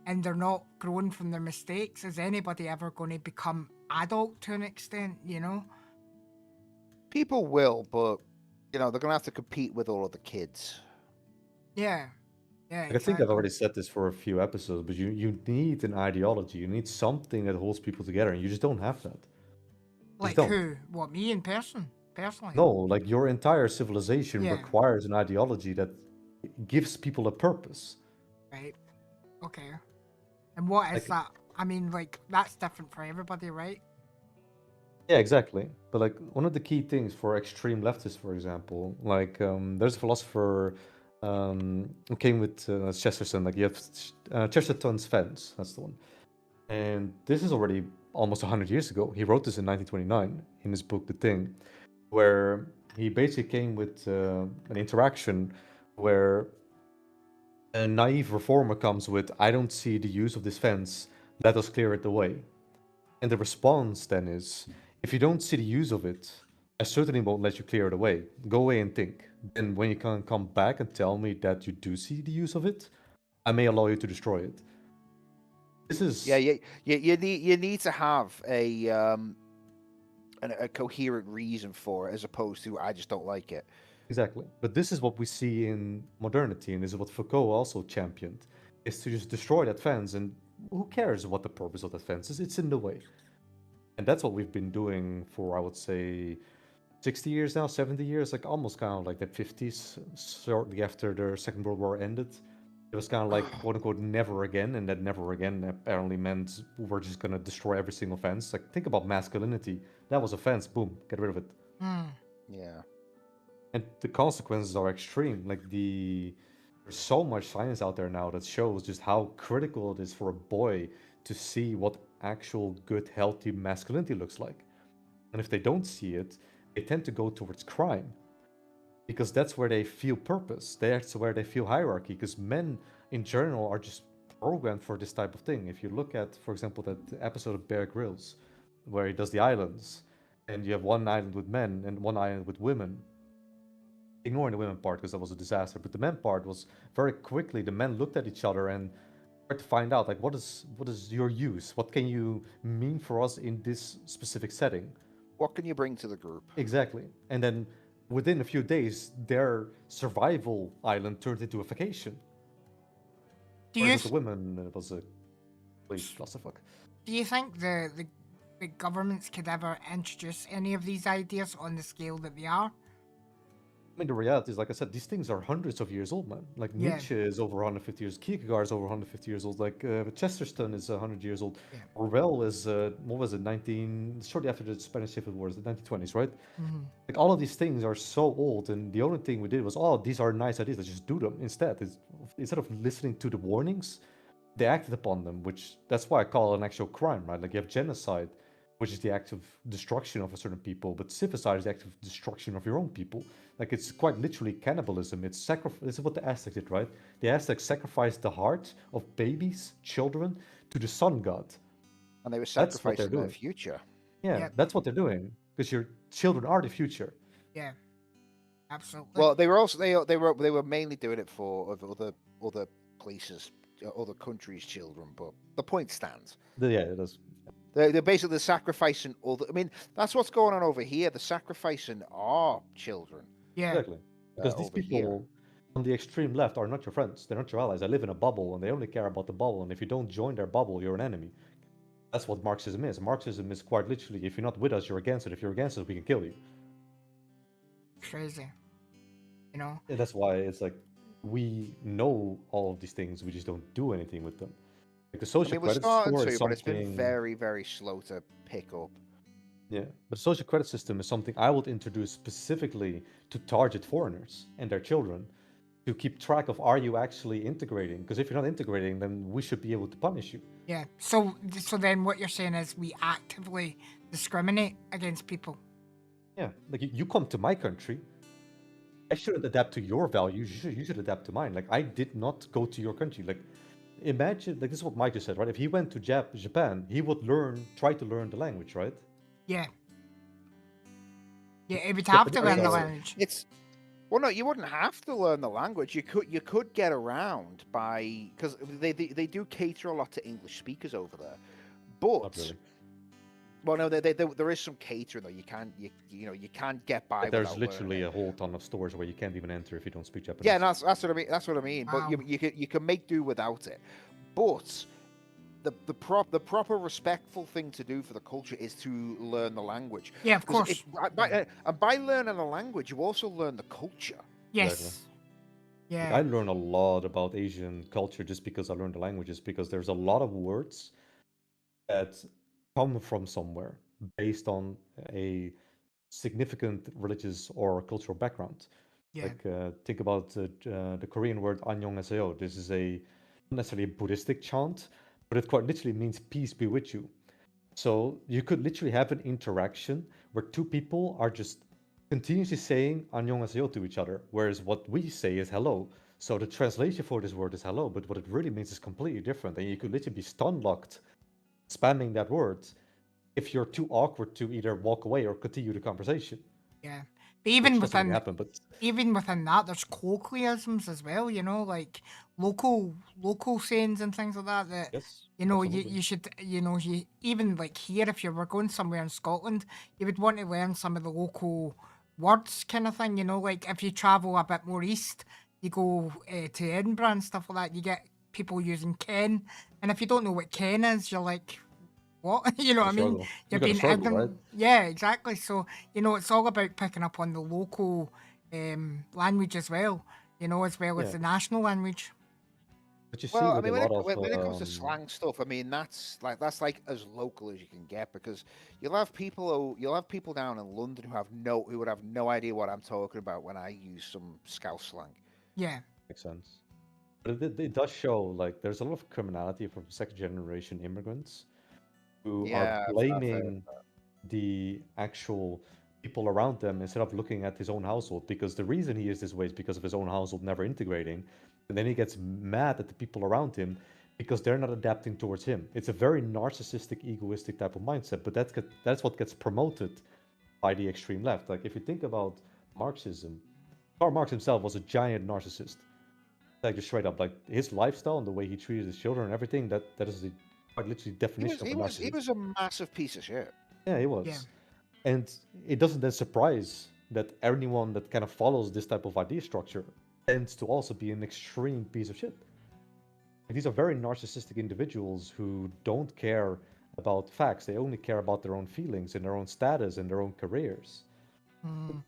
and they're not growing from their mistakes, is anybody ever going to become adult to an extent? People will, but they're gonna have to compete with all of the kids. Yeah, yeah, Like, I think I've exactly. already said this for a few episodes, but you need an ideology. You need something that holds people together, and you just don't have that. You just Like don't. who? What, me in personally? No, like your entire civilization Yeah, requires an ideology that gives people a purpose. right. Okay. And what is Like, that? I mean, like that's different for everybody, right? yeah, exactly. But like one of the key things for extreme leftists, for example, like there's a philosopher who came with Chesterton. Like you have Chesterton's Fence. That's the one. And this is already almost 100 years ago. He wrote this in 1929 in his book The Thing, where he basically came with an interaction where a naive reformer comes with, I don't see the use of this fence, let us clear it away. And the response then is, if you don't see the use of it, I certainly won't let you clear it away. Go away and think. Then when you can come back and tell me that you do see the use of it, I may allow you to destroy it. This Yeah, is you need to have a coherent reason for it, as opposed to I just don't like it. exactly. But this is what we see in modernity, and this is what Foucault also championed, is to just destroy that fence, and who cares what the purpose of that fence is? It's in the way. And that's what we've been doing for, I would say, 60 years now, 70 years, like almost kind of like the 50s, shortly after the Second World War ended. It was kind of like, quote unquote, never again. And that never again apparently meant we're just going to destroy every single fence. Like, think about masculinity. That was a fence, boom, get rid of it. Hmm. Yeah. And the consequences are extreme. There's so much science out there now that shows just how critical it is for a boy to see what actual good, healthy masculinity looks like. And if they don't see it, they tend to go towards crime because that's where they feel purpose. That's where they feel hierarchy. Because men in general are just programmed for this type of thing. If you look at, for example, that episode of Bear Grylls, where he does the islands, and you have one island with men and one island with women. Ignoring the women part because that was a disaster, but the men part was very quickly. The men looked at each other and tried to find out, like, what is your use? What can you mean for us in this specific setting? What can you bring to the group? Exactly. And then within a few days, their survival island turned into a vacation. Do Whereas you with the women, it was a complete clusterfuck. do you think the governments could ever introduce any of these ideas on the scale that they are? I mean, the reality is, like I said, these things are hundreds of years old, man. Like Yeah, Nietzsche is over 150 years, Kierkegaard is over 150 years old, like Chesterton is 100 years old. yeah. Orwell is, what was it, 19, shortly after the Spanish Civil War, the 1920s, right? Hmm. Like all of these things are so old, and the only thing we did was, oh, these are nice ideas, let's just do them. Instead of listening to the warnings, they acted upon them, which that's why I call it an actual crime, right? Like you have genocide, which is the act of destruction of a certain people, but civicide is the act of destruction of your own people. Like it's quite literally cannibalism. This is what the Aztecs did, right? The Aztecs sacrificed the heart of babies, children, to the sun god. And they were That's what they're sacrificing their doing. future. Yeah, Yep. that's what they're doing. Because your children are the future. Yeah, absolutely. Well, they were also they were mainly doing it for other places, other countries' children. But the point stands. Yeah, it is. They're basically sacrificing other. I mean, that's what's going on over here. They're sacrificing our children Yeah, Exactly. Because these over here. people on the extreme left are not your friends. They're not your allies. They live in a bubble and they only care about the bubble. And if you don't join their bubble, you're an enemy. That's what Marxism is. Marxism is quite literally, if you're not with us, you're against it. If you're against us, we can kill you. Crazy. You know? And that's why it's like we know all of these things, we just don't do anything with them. Like the I social mean, we're credit starting score is to, but it's been something. very, very slow to pick up. Yeah, but the social credit system is something I would introduce specifically to target foreigners and their children to keep track of, are you actually integrating? Because if you're not integrating, then we should be able to punish you. Yeah. So then what you're saying is we actively discriminate against people. Yeah, like you come to my country, I shouldn't adapt to your values. You should adapt to mine. Like I did not go to your country. Like imagine, like this is what Mike just said, right? If he went to Japan, he would try to learn the language, right? Yeah. Yeah, it would Yeah, have but to it's learn the also- language. It's well, no, you wouldn't have to learn the language. You could get around by because they do cater a lot to English speakers over there, but Not really. well, no, there is some catering though. You can't get by. But there's without literally learning. a whole ton of stores where you can't even enter if you don't speak Japanese. Yeah, and that's what I mean. That's what I mean. But Wow. you can make do without it. But the proper respectful thing to do for the culture is to learn the language. Yeah, of 'Cause course. and by learning the language, you also learn the culture. Yes. Like, Yeah. I learn a lot about Asian culture just because I learned the languages, because there's a lot of words that come from somewhere based on a significant religious or cultural background. Yeah. Like think about the Korean word "annyeonghaseyo." This is not necessarily a Buddhistic chant, but it quite literally means "peace be with you." So you could literally have an interaction where two people are just continuously saying "annyeonghaseyo" to each other, whereas what we say is "hello." So the translation for this word is "hello," but what it really means is completely different, and you could literally be stun locked spamming that word if you're too awkward to either walk away or continue the conversation. Yeah. But Which even doesn't really within happen, but even within that, there's colloquialisms as well. You know, like local sayings and things like that. That yes, you know, absolutely. you should, you even like here, if you were going somewhere in Scotland, you would want to learn some of the local words, kind of thing. You know, like if you travel a bit more east, you go to Edinburgh and stuff like that. You get people using Ken, and if you don't know what Ken is, you're like, what? You know what I mean? Struggle. You You're gotta being struggle, right? ignorant. Yeah, exactly. So, it's all about picking up on the local language as well, as well as Yeah. the national language. But you see Well, I with a mean, lot of when it comes to slang stuff, I mean that's like as local as you can get because you'll have people down in London who would have no idea what I'm talking about when I use some Scouse slang. Yeah. makes sense. But it does show like there's a lot of criminality from second generation immigrants who Yeah, are I've heard blaming the actual people around them instead of looking at his own household, because the reason he is this way is because of his own household never integrating, and then he gets mad at the people around him because they're not adapting towards him. It's a very narcissistic, egoistic type of mindset, but that's what gets promoted by the extreme left. Like if you think about Marxism, Karl Marx himself was a giant narcissist. Like just straight up, like his lifestyle and the way he treated his children and everything, that is the quite literally definition He of a was narcissist. a massive piece of shit. Yeah, he was. Yeah. And it doesn't then surprise that anyone that kind of follows this type of idea structure tends to also be an extreme piece of shit. And these are very narcissistic individuals who don't care about facts. They only care about their own feelings and their own status and their own careers. Mm.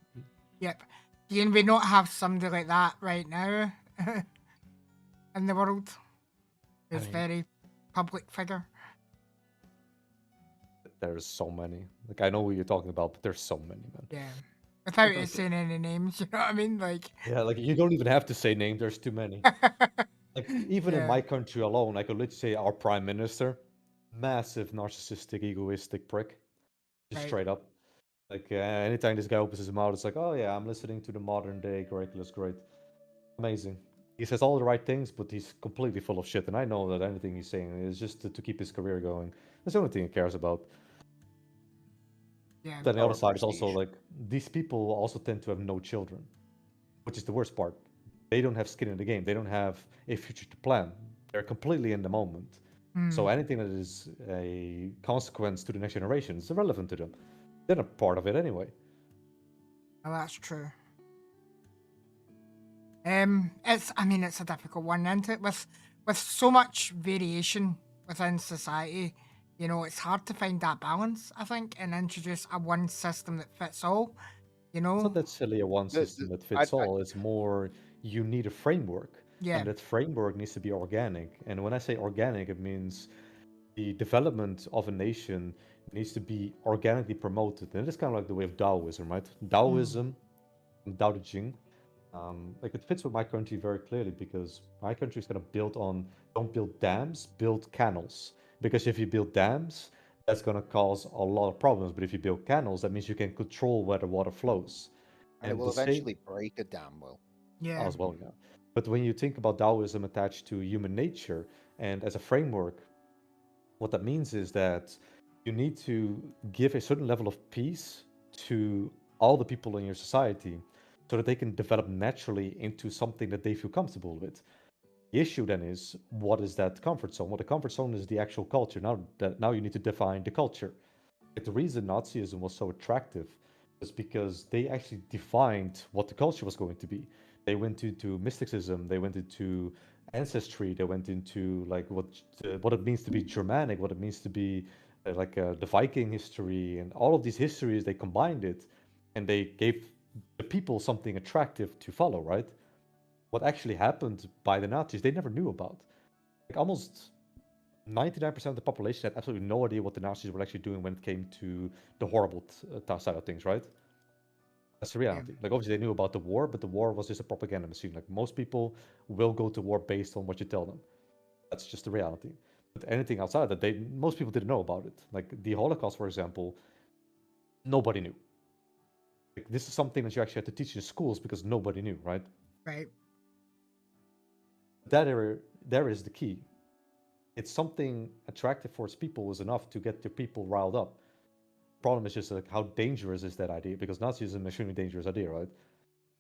Yep. Do we not have somebody like that right now in the world? Who's mean- very public figure. There's so many. Like I know who you're talking about, but there's so many, man. Yeah. Without it saying any names, you know what I mean? Like, Yeah, like you don't even have to say names. There's too many. Like even in Yeah. my country alone, I could literally say our prime minister, massive narcissistic, egoistic prick, just Right. straight up. Like anytime this guy opens his mouth, it's like, oh yeah, I'm listening to the modern day curriculum. It's great, amazing. He says all the right things, but he's completely full of shit. And I know that anything he's saying is just to keep his career going. That's the only thing he cares about. Yeah. Then the Power other side is also prestige. like these people also tend to have no children, which is the worst part. They don't have skin in the game. They don't have a future to plan. They're completely in the moment. So Mm. anything that is a consequence to the next generation is irrelevant to them. They're not part of it anyway. Well, that's true. It's a difficult one, isn't it? With so much variation within society, You know, it's hard to find that balance, I think, and introduce a one system that fits all. You It's not know, necessarily a one system that fits all. It's more you need a framework, yeah. and that framework needs to be organic. And when I say organic, it means the development of a nation needs to be organically promoted. And it's kind of like the way of Taoism, right? Mm. Taoism, Tao Te Ching, like it fits with my country very clearly because my country is kind of built on don't build dams, build canals. Because if you build dams, that's going to cause a lot of problems. But if you build canals, that means you can control where the water flows. And it And will the same eventually break a dam, Will. Yeah. as well, yeah. But when you think about Taoism attached to human nature and as a framework, what that means is that you need to give a certain level of peace to all the people in your society so that they can develop naturally into something that they feel comfortable with. The issue then is what is that comfort zone? Well, the comfort zone is the actual culture. Now you need to define the culture. Like the reason Nazism was so attractive was because they actually defined what the culture was going to be. They went into mysticism, they went into ancestry, they went into like what it means to be Germanic, what it means to be the Viking history, and all of these histories. They combined it, and they gave the people something attractive to follow. Right? What actually happened by the Nazis, they never knew about. Like almost 99% of the population had absolutely no idea what the Nazis were actually doing when it came to the horrible side of things, right? That's the Yeah. reality. Like, obviously, they knew about the war, but the war was just a propaganda machine. Like, most people will go to war based on what you tell them. That's just the reality. But anything outside of that, most people didn't know about it. Like, the Holocaust, for example, nobody knew. Like, this is something that you actually had to teach in schools because nobody knew, right? Right. There is the key. It's something attractive for its people is enough to get the people riled up. Problem is just like how dangerous is that idea? Because Nazism is an extremely dangerous idea, right?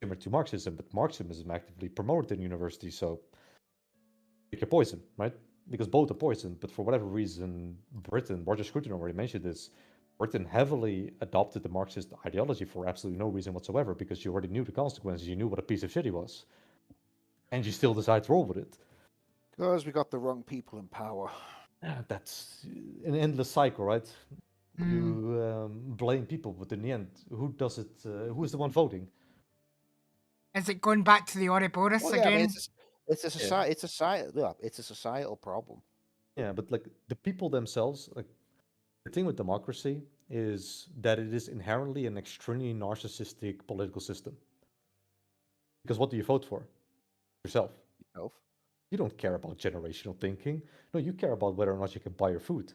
Similar to Marxism, but Marxism is actively promoted in universities, so pick your poison, right? Because both are poison, but for whatever reason, Britain, Roger Scruton already mentioned this, Britain heavily adopted the Marxist ideology for absolutely no reason whatsoever, because you already knew the consequences, you knew what a piece of shit he was, and you still decided to roll with it. Because we got the wrong people in power. That's an endless cycle, right? Mm. You blame people, but in the end, who does it? Who is the one voting? Is it going back to the Ouroboros Well, yeah, I mean, again? it's a society, it's a societal problem. Yeah, but like the people themselves, like the thing with democracy is that it is inherently an extremely narcissistic political system. Because what do you vote for? Yourself. Yourself. You don't care about generational thinking. No, you care about whether or not you can buy your food.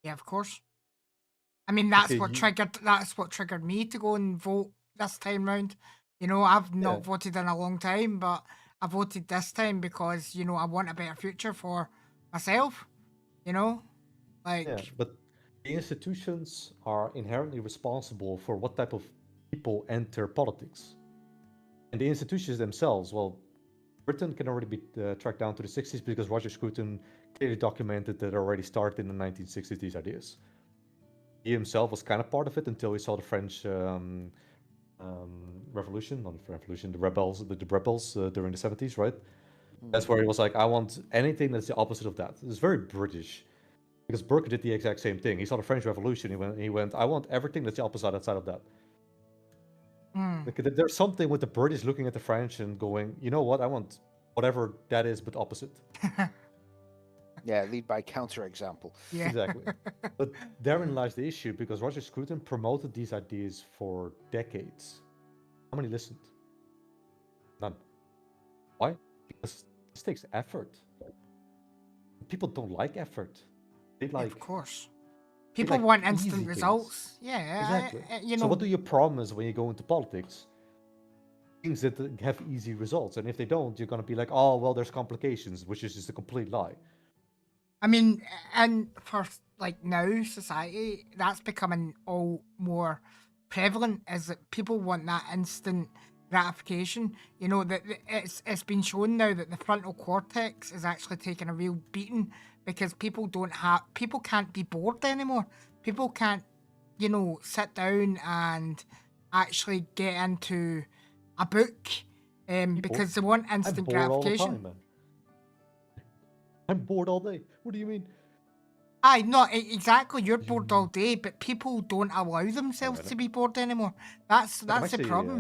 Yeah, of course. I mean, that's Okay, what triggered me to go and vote this time round. You know, I've not Yeah. voted in a long time, but I voted this time because, you know, I want a better future for myself. You know? Like, Yeah, but the institutions are inherently responsible for what type of people enter politics. And the institutions themselves, well, Britain can already be tracked down to the 60s because Roger Scruton clearly documented that it already started in the 1960s, these ideas. He himself was kind of part of it until he saw the French revolution, not the revolution, the rebels during the 70s, right? That's where he was like, I want anything that's the opposite of that. It's very British. Because Burke did the exact same thing. He saw the French Revolution. He went, I want everything that's the opposite outside of that. mm, Like, there's something with the British looking at the French and going, you know what? I want whatever that is, but opposite. Yeah, lead by counterexample. yeah. Exactly. But therein lies the issue because Roger Scruton promoted these ideas for decades. How many listened? None. Why? Because this takes effort. People don't like effort. They Yeah, like of course. they People like want easy instant things. results. Yeah, Exactly. you So know, what do you promise when you go into politics? Things that have easy results, and if they don't, you're gonna be like, oh well, there's complications, which is just a complete lie. I mean, and for like now society, that's becoming all more prevalent. Is that people want that instant gratification? You know that it's been shown now that the frontal cortex is actually taking a real beating because people can't be bored anymore. People can't, you know, sit down and actually get into a book People, because they want I'm instant bored all the gratification. time, man. I'm bored all day. What do you mean? Aye, no, exactly. You're bored all day, but people don't allow themselves Alright. to be bored anymore. That's Like, I'm the actually problem.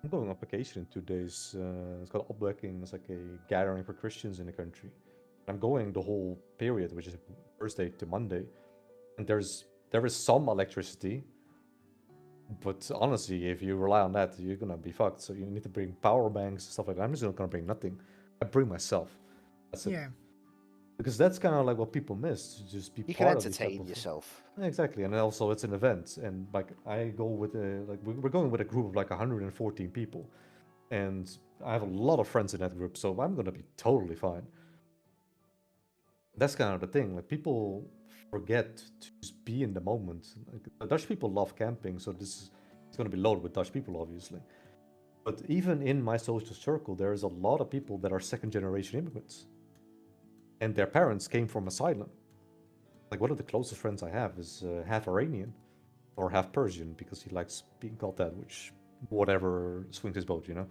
I'm going on vacation in 2 days. It's called Opwekking. It's like a gathering for Christians in the country. I'm going the whole period, which is Thursday to Monday, and there is some electricity, but honestly, if you rely on that, you're gonna be fucked. So you need to bring power banks and stuff like that. I'm just not gonna bring nothing. I bring myself. That's it. Yeah. Because that's kind of like what people miss. To just be You can part of these type entertain of yourself. exactly, and also it's an event, and like I go with a like we're going with a group of like 114 people, and I have a lot of friends in that group, so I'm gonna be totally fine. That's kind of the thing. Like people forget to just be in the moment. Like, the Dutch people love camping, so this is it's gonna be loaded with Dutch people, obviously. But even in my social circle, there is a lot of people that are second generation immigrants, and their parents came from asylum. Like one of the closest friends I have is half Iranian or half Persian because he likes being called that, which whatever swings his boat, you know.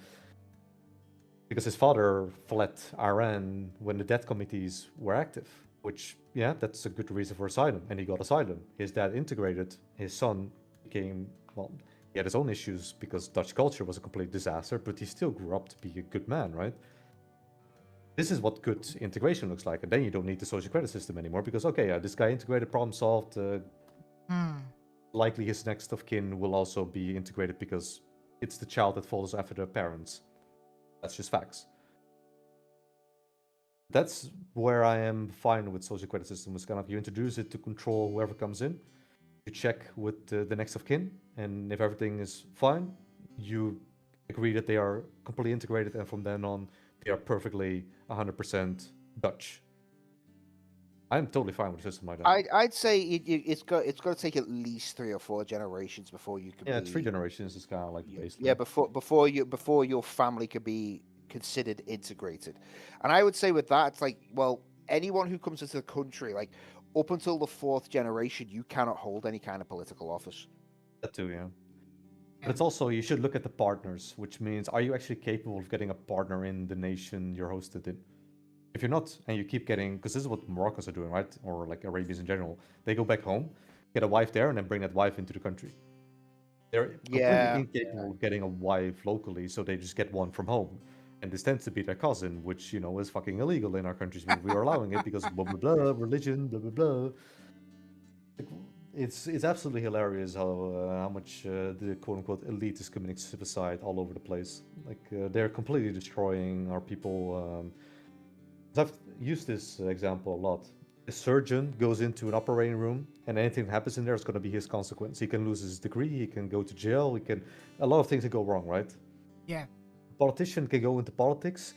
Because his father fled Iran when the death committees were active, which yeah, that's a good reason for asylum, and he got asylum. His dad integrated. His son became well. He had his own issues because Dutch culture was a complete disaster, but he still grew up to be a good man, right? This is what good integration looks like, and then you don't need the social credit system anymore because okay, this guy integrated, problem solved. Likely his next of kin will also be integrated because it's the child that follows after their parents. That's just facts. That's where I am fine with social credit system. It's kind of you introduce it to control whoever comes in. You check with the next of kin, and if everything is fine, you agree that they are completely integrated, and from then on, they are perfectly 100% Dutch. I'm totally fine with a system like that. I'd say it's got to take at least 3 or 4 generations before you can Yeah, be 3 generations is kind of like the baseline. yeah before your family could be considered integrated. And I would say with that, it's like, well, anyone who comes into the country, like up until the 4th generation, you cannot hold any kind of political office. That too, yeah. But it's also you should look at the partners, which means are you actually capable of getting a partner in the nation you're hosted in? If you're not, and you keep getting, because this is what Moroccans are doing, right? Or like Arabians in general, they go back home, get a wife there, and then bring that wife into the country. They're Yeah, completely incapable of getting a wife locally, so they just get one from home. And this tends to be their cousin, which, you know, is fucking illegal in our countries, but we are allowing it because blah, blah, blah, religion, blah, blah, blah. It's absolutely hilarious how much the quote-unquote elite is committing suicide all over the place. Like, they're completely destroying our people. I've used this example a lot. A surgeon goes into an operating room, and anything that happens in there is going to be his consequence. He can lose his degree, he can go to jail, a lot of things can go wrong, right? Yeah. A politician can go into politics,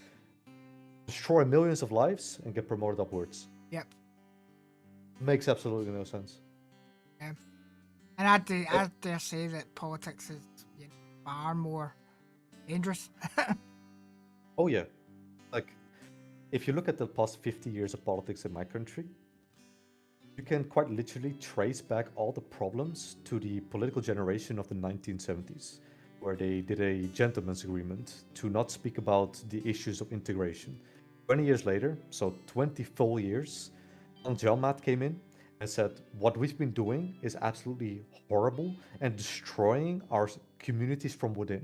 destroy millions of lives, and get promoted upwards. Yep. Makes absolutely no sense. Yeah. And I dare say that politics is far more dangerous. Oh yeah, like if you look at the past 50 years of politics in my country, you can quite literally trace back all the problems to the political generation of the 1970s, where they did a gentleman's agreement to not speak about the issues of integration. 20 years later, so 20 full years, Anjalmaat came in and said, what we've been doing is absolutely horrible and destroying our communities from within.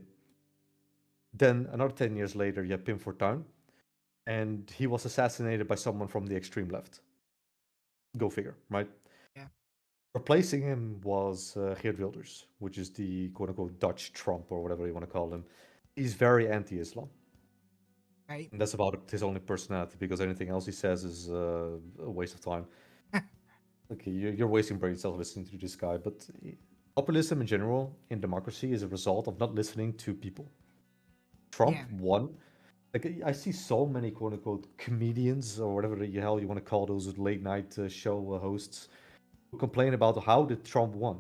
Then another 10 years later, you have Pim Fortuyn, and he was assassinated by someone from the extreme left. Go figure, right? Yeah. Replacing him was Geert Wilders, which is the quote-unquote Dutch Trump or whatever you want to call him. He's very anti-Islam. Right. And that's about his only personality, because anything else he says is a waste of time. Okay, you're wasting brain cells listening to this guy, but populism in general in democracy is a result of not listening to people. Trump won. Like, I see so many quote-unquote comedians or whatever the hell you want to call those late night show hosts who complain about how did Trump won.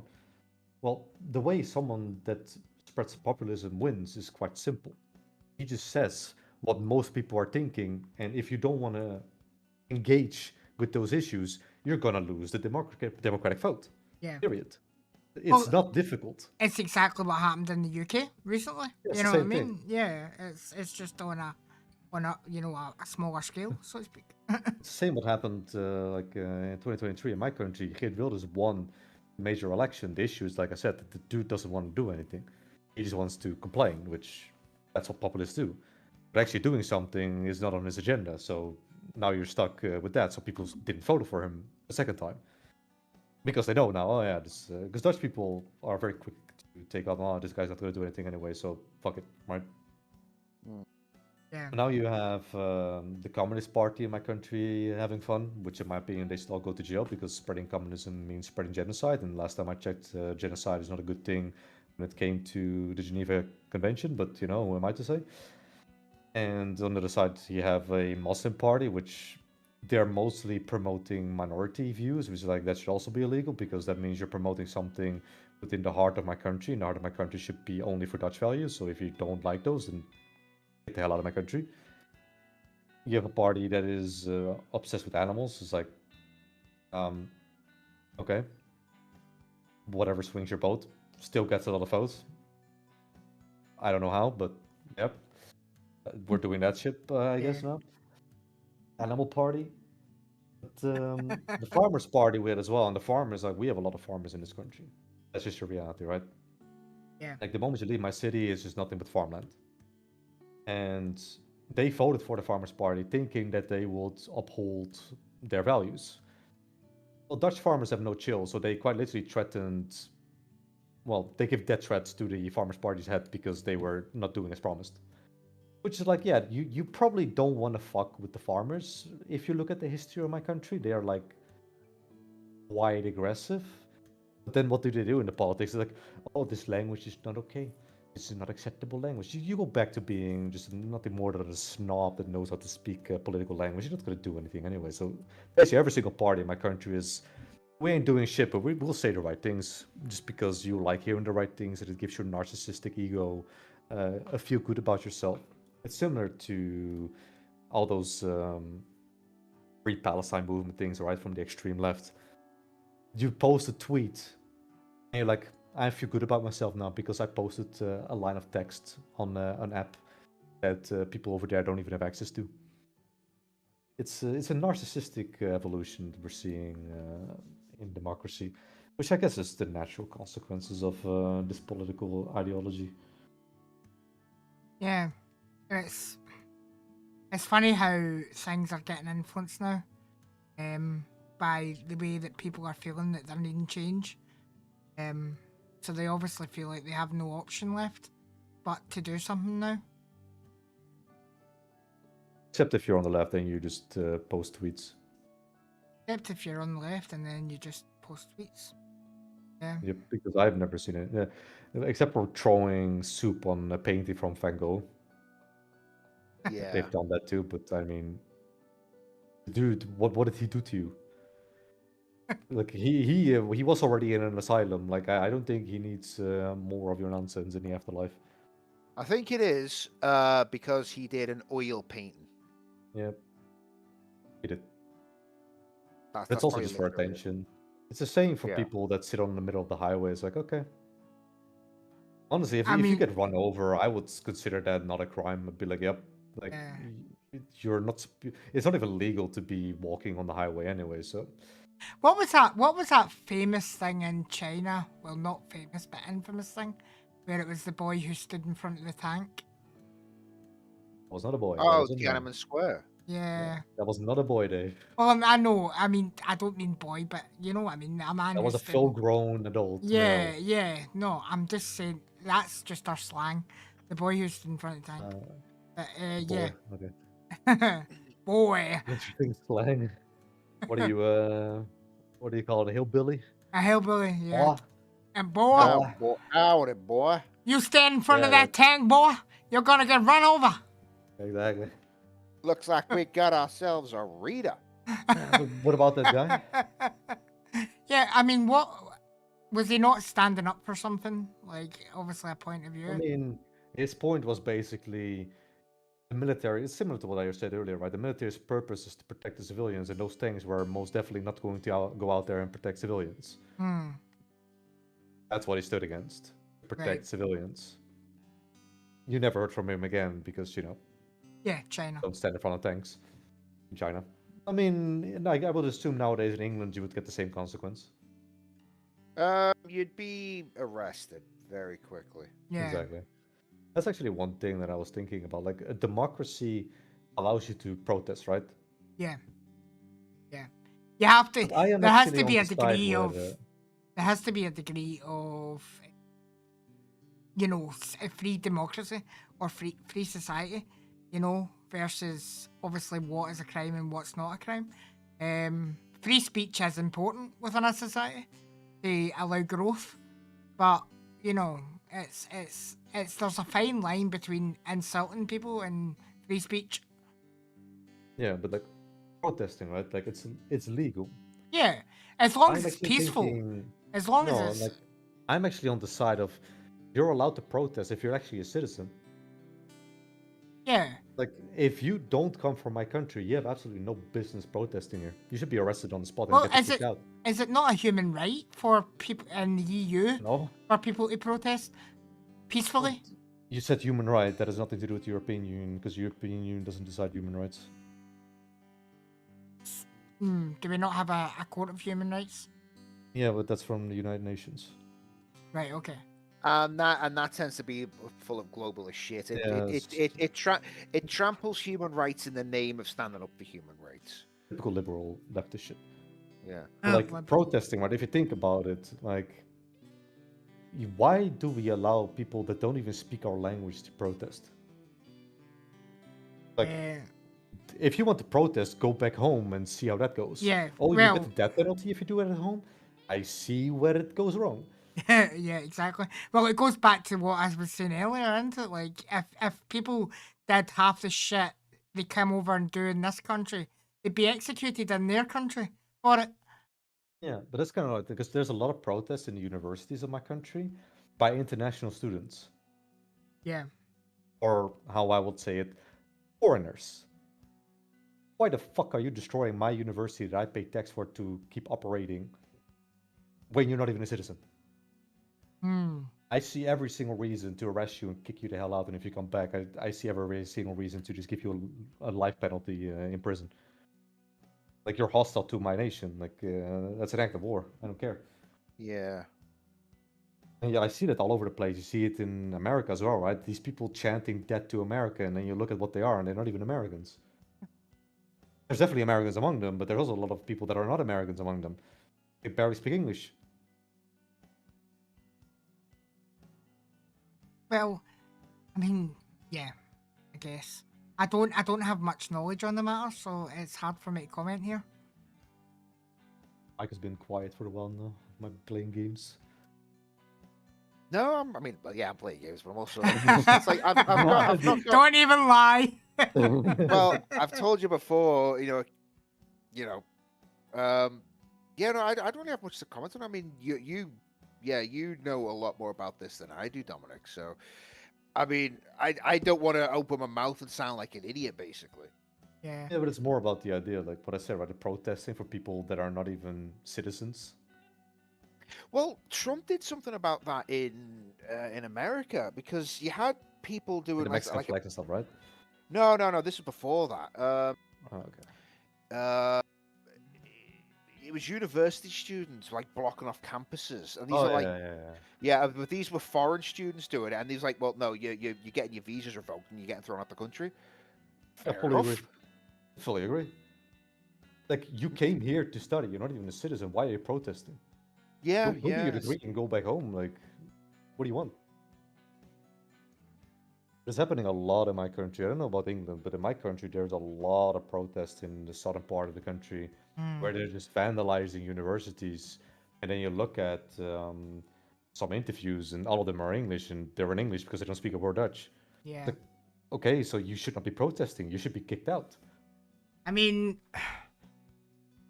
Well, the way someone that spreads populism wins is quite simple. He just says what most people are thinking, and if you don't want to engage with those issues, you're gonna lose the democratic vote. Yeah. Period. It's not difficult. It's exactly what happened in the UK recently. It's you the know what I same mean? thing. Yeah. It's just on on a a smaller scale, so to speak. It's the same what happened in 2023 in my country. Geert Wilders won a major election. The issue is, like I said, that the dude doesn't want to do anything. He just wants to complain, which that's what populists do. But actually doing something is not on his agenda. So now you're stuck with that. So people didn't vote for him a second time because they know now. Oh yeah, this because Dutch people are very quick to take on. Oh, this guy's not going to do anything anyway. So fuck it, right? Yeah. Now you have the Communist Party in my country having fun, which in my opinion they should all go to jail because spreading communism means spreading genocide. And last time I checked, genocide is not a good thing when it came to the Geneva Convention. But who am I to say? And on the other side, you have a Muslim party, which they're mostly promoting minority views, which is like that should also be illegal because that means you're promoting something within the heart of my country. And the heart of my country should be only for Dutch values. So if you don't like those, then get the hell out of my country. You have a party that is obsessed with animals. It's like, okay, whatever swings your boat, still gets a lot of votes. I don't know how, but yep, we're doing that shit, I guess now. Animal party. But the farmers party we had as well, and the farmers, like, we have a lot of farmers in this country. That's just your reality, right? Yeah. Like the moment you leave my city, it's just nothing but farmland. And they voted for the Farmers Party thinking that they would uphold their values. Well, Dutch farmers have no chill, so they quite literally threatened. Well, they give death threats to the Farmers Party's head because they were not doing as promised. Which is like, yeah, you probably don't want to fuck with the farmers. If you look at the history of my country, they are like quite aggressive. But then what do they do in the politics? They're like, oh, this language is not okay. This is not acceptable language. You go back to being just nothing more than a snob that knows how to speak political language. You're not going to do anything anyway. So basically, every single party in my country is, we ain't doing shit, but we will say the right things just because you like hearing the right things, and it gives your narcissistic ego a feel good about yourself. It's similar to all those Free Palestine movement things, right, from the extreme left. You post a tweet, and you're like, I feel good about myself now because I posted a line of text on an app that people over there don't even have access to. It's a narcissistic evolution that we're seeing in democracy, which I guess is the natural consequences of this political ideology. Yeah, it's funny how things are getting influenced now, by the way that people are feeling that they're needing change. So they obviously feel like they have no option left but to do something now. Except if you're on the left and you just post tweets. Except if you're on the left and then you just post tweets. Yeah. Yep, because I've never seen it. Except for throwing soup on a painting from Van Gogh. Yeah. They've done that too, but I mean, dude, what did he do to you? Like he was already in an asylum. Like I don't think he needs more of your nonsense in the afterlife. I think it is because he did an oil painting. Yep, he did. That's also probably just for literally it. attention. It's the same for Yeah. people that sit on the middle of the highway. It's like, okay. Honestly, if I you mean- get run over, I would consider that not a crime. I'd be like, yep, like Yeah. you're not. It's not even legal to be walking on the highway anyway. So What was that famous thing in China? Well, not famous, but infamous thing, where it was the boy who stood in front of the tank. I was not a boy. that Oh, was a man. Tiananmen Square. Yeah. That was not a boy, Dave. Well, I know. I mean, I don't mean boy, but you know what I mean. A man. That who was a stood- full-grown adult. Yeah, male. yeah. No, I'm just saying that's just our slang. The boy who stood in front of the tank. But Boy. Okay. yeah. Boy. Interesting slang. What do you call it? A hillbilly? A hillbilly. Yeah. Boy. And boy, Oh, boy. Howdy, boy. you stand in front of Yeah, that tank, boy. You're gonna get run over. Exactly. Looks like we got ourselves a Rita. What about that guy? Yeah, I mean, what was he not standing up for something? Like, obviously, a point of view. I mean, his point was basically the military. It's similar to what I said earlier, right? The military's purpose is to protect the civilians, and those things were most definitely not going to go out there and protect civilians. Hmm. That's what he stood against. Protect Right. civilians. You never heard from him again because, Yeah, China. Don't stand in front of tanks in China. I mean, like, I would assume nowadays in England you would get the same consequence. You'd be arrested very quickly. Yeah. Exactly. That's actually one thing that I was thinking about. Like, a democracy allows you to protest, right? Yeah. Yeah. You have to. But I am There has actually to be on a the side degree where of. There has to be a degree of, a free democracy or free society, versus obviously what is a crime and what's not a crime. Free speech is important within a society to allow growth, but it's there's a fine line between insulting people and free speech. yeah, but like protesting, right? Like it's legal. Yeah, as long I'm as it's actually peaceful. thinking, As long no, as like it's I'm actually on the side of you're allowed to protest if you're actually a citizen. yeah. Like, if you don't come from my country, you have absolutely no business protesting here. You should be arrested on the spot and Well, get kicked out. is it not a human right for people in the EU No? for people to protest peacefully? You said human right. That has nothing to do with the European Union, because the European Union doesn't decide human rights. Do we not have a court of human rights? Yeah, but that's from the United Nations. Right. Okay. That tends to be full of globalist shit. It tramples human rights in the name of standing up for human rights. Typical liberal leftist shit. Yeah. But, like, Well, protesting, right? If you think about it, like, why do we allow people that don't even speak our language to protest? Like, if you want to protest, go back home and see how that goes. Yeah, Oh, you well- get the death penalty if you do it at home? I see where it goes wrong. yeah, exactly. Well, it goes back to what I was saying earlier, isn't it? Like, if people did half the shit they come over and do in this country, they'd be executed in their country for it. Yeah, but that's kind of like, because there's a lot of protests in the universities of my country by international students, Yeah. or how I would say it, foreigners. Why the fuck are you destroying my university that I pay tax for to keep operating when you're not even a citizen? I see every single reason to arrest you and kick you the hell out, and if you come back, I see every single reason to just give you a life penalty in prison. Like, you're hostile to my nation. Like, that's an act of war. I don't care. Yeah. And yeah, I see that all over the place. You see it in America as well, right? These people chanting "death to America," and then you look at what they are, and they're not even Americans. There's definitely Americans among them, but there's also a lot of people that are not Americans among them. They barely speak English. Well, I mean, yeah, I guess. I don't have much knowledge on the matter, so it's hard for me to comment here. Mike has been quiet for a while now. Am I playing games? No, I'm playing games, but I'm also. It's like I've not got, Don't even lie. well, I've told you before, no, I don't really have much to comment on. I mean, you know a lot more about this than I do, Dominic. So, I mean, I don't want to open my mouth and sound like an idiot, basically. Yeah. Yeah, but it's more about the idea, like what I said, right? The protesting for people that are not even citizens. Well, Trump did something about that in America, because you had people doing The Mexican flag and stuff, right? No, this was before that. Oh, okay. It was university students like blocking off campuses, and these Oh, are like, yeah. but these were foreign students doing it, and he's like, well, no, you're getting your visas revoked and you're getting thrown out the country. I Fair fully enough. agree. Fully agree. Like, you came here to study. You're not even a citizen. Why are you protesting? Yeah, Go do your degree and go back home. Like, what do you want? It's happening a lot in my country. I don't know about England, but in my country, there's a lot of protests in the southern part of the country where they're just vandalizing universities. And then you look at some interviews, and all of them are English, and they're in English because they don't speak a word Dutch. Yeah. Like, okay, so you should not be protesting. You should be kicked out. I mean,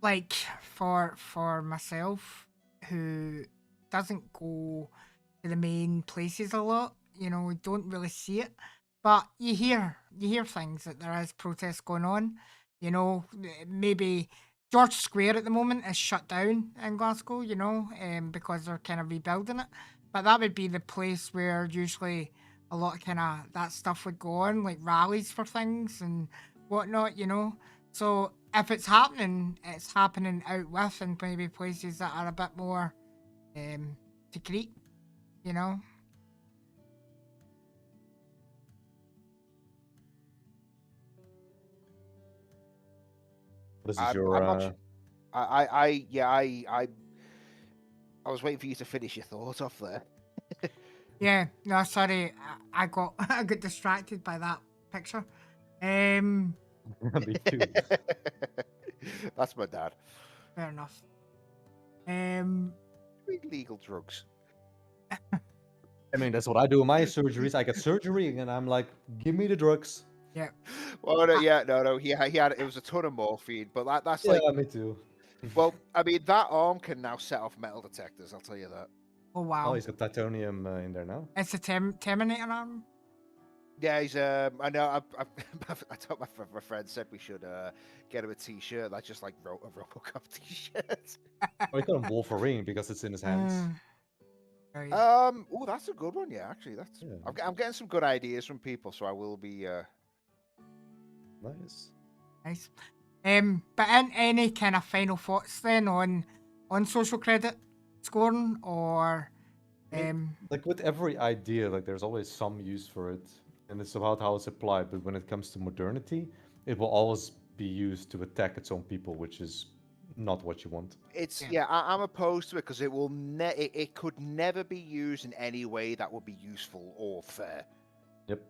like for myself, who doesn't go to the main places a lot, don't really see it, but you hear things that there is protests going on. Maybe George Square at the moment is shut down in Glasgow, because they're kind of rebuilding it. But that would be the place where usually a lot of kind of that stuff would go on, like rallies for things and whatnot, you know. So if it's happening out with and maybe places that are a bit more discreet, you know. This is I'm your not. Yeah, I was waiting for you to finish your thought off there. Yeah, no, sorry, I got I got distracted by that picture. Um, me too. That's my dad. fair enough. Um, Legal drugs. I mean, that's what I do in my surgeries. I get surgery and I'm like, give me the drugs. yeah, Well, no, yeah, no. He had it was a ton of morphine, but that's Yeah, like, me too. well, I mean, that arm can now set off metal detectors. I'll tell you that. oh Oh, wow, he's got titanium in there now. it's a Terminator arm. Yeah, he's. I know. I told my friend said we should get him a T-shirt. That's just like a RoboCop T-shirt. Oh, he got him Wolverine because it's in his hands. Right. Oh, that's a good one. Yeah, actually, that's. Yeah. I'm getting some good ideas from people, so I will be. Nice. Nice. But in any kind of final thoughts then on social credit scoring or Like with every idea, like there's always some use for it, and it's about how it's applied. But when it comes to modernity, it will always be used to attack its own people, which is not what you want. It's Yeah. I'm opposed to it because it will it could never be used in any way that would be useful or fair. Yep.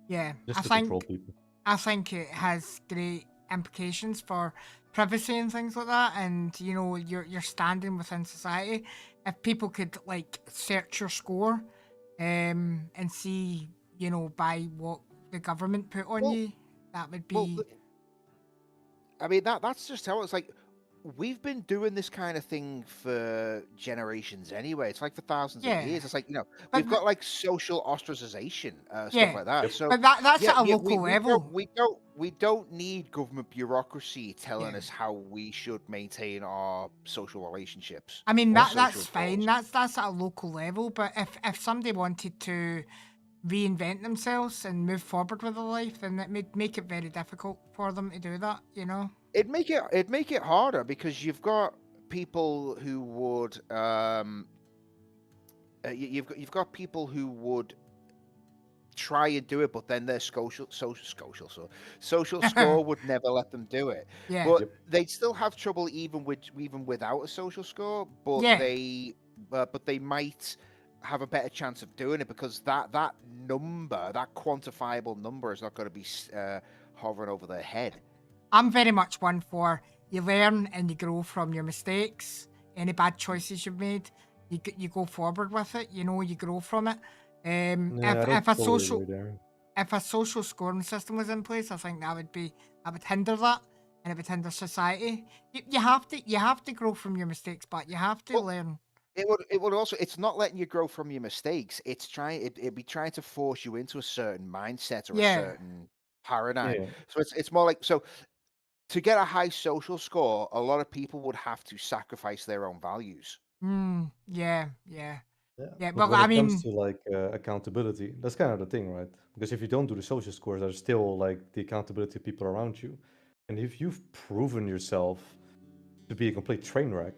yeah, Just I to think control people. I think it has great implications for privacy and things like that, and you know your standing within society. If people could like search your score, and see by what the government put on Well- you, that would Well, be I mean that's just how it's like. We've been doing this kind of thing for generations anyway. It's like for thousands Yeah. of years. It's like But we've got like social ostracization, Yeah. stuff like that. Yep. So but that's yeah, at a yeah, local level. we don't need government bureaucracy telling Yeah. us how we should maintain our social relationships. I mean or that's social fine. goals. That's at a local level. But if somebody wanted to reinvent themselves and move forward with their life, then it would make it very difficult for them to do that. You know. It'd make it harder because you've got people who would you've got people who would try and do it, but then their social score would never let them do it. Yeah. But Yep. they'd still have trouble even without a social score. But Yeah. they might have a better chance of doing it because that number, that quantifiable number, is not going to be hovering over their head. I'm very much one for you learn and you grow from your mistakes. Any bad choices you've made, you go forward with it. You know, you grow from it. Yeah, I If don't a totally social agree there. if a social scoring system was in place, I think that would hinder that, and it would hinder society. You have to grow from your mistakes, but you have to Well, learn. It would also. It's not letting you grow from your mistakes. It'd be trying to force you into a certain mindset or Yeah. a certain paradigm. Yeah. So it's more like so. To get a high social score, a lot of people would have to sacrifice their own values. Yeah. Yeah. Yeah, But well, when I it comes mean, to like accountability, that's kind of the thing, right? Because if you don't do the social scores, there's still like the accountability of people around you. And if you've proven yourself to be a complete train wreck,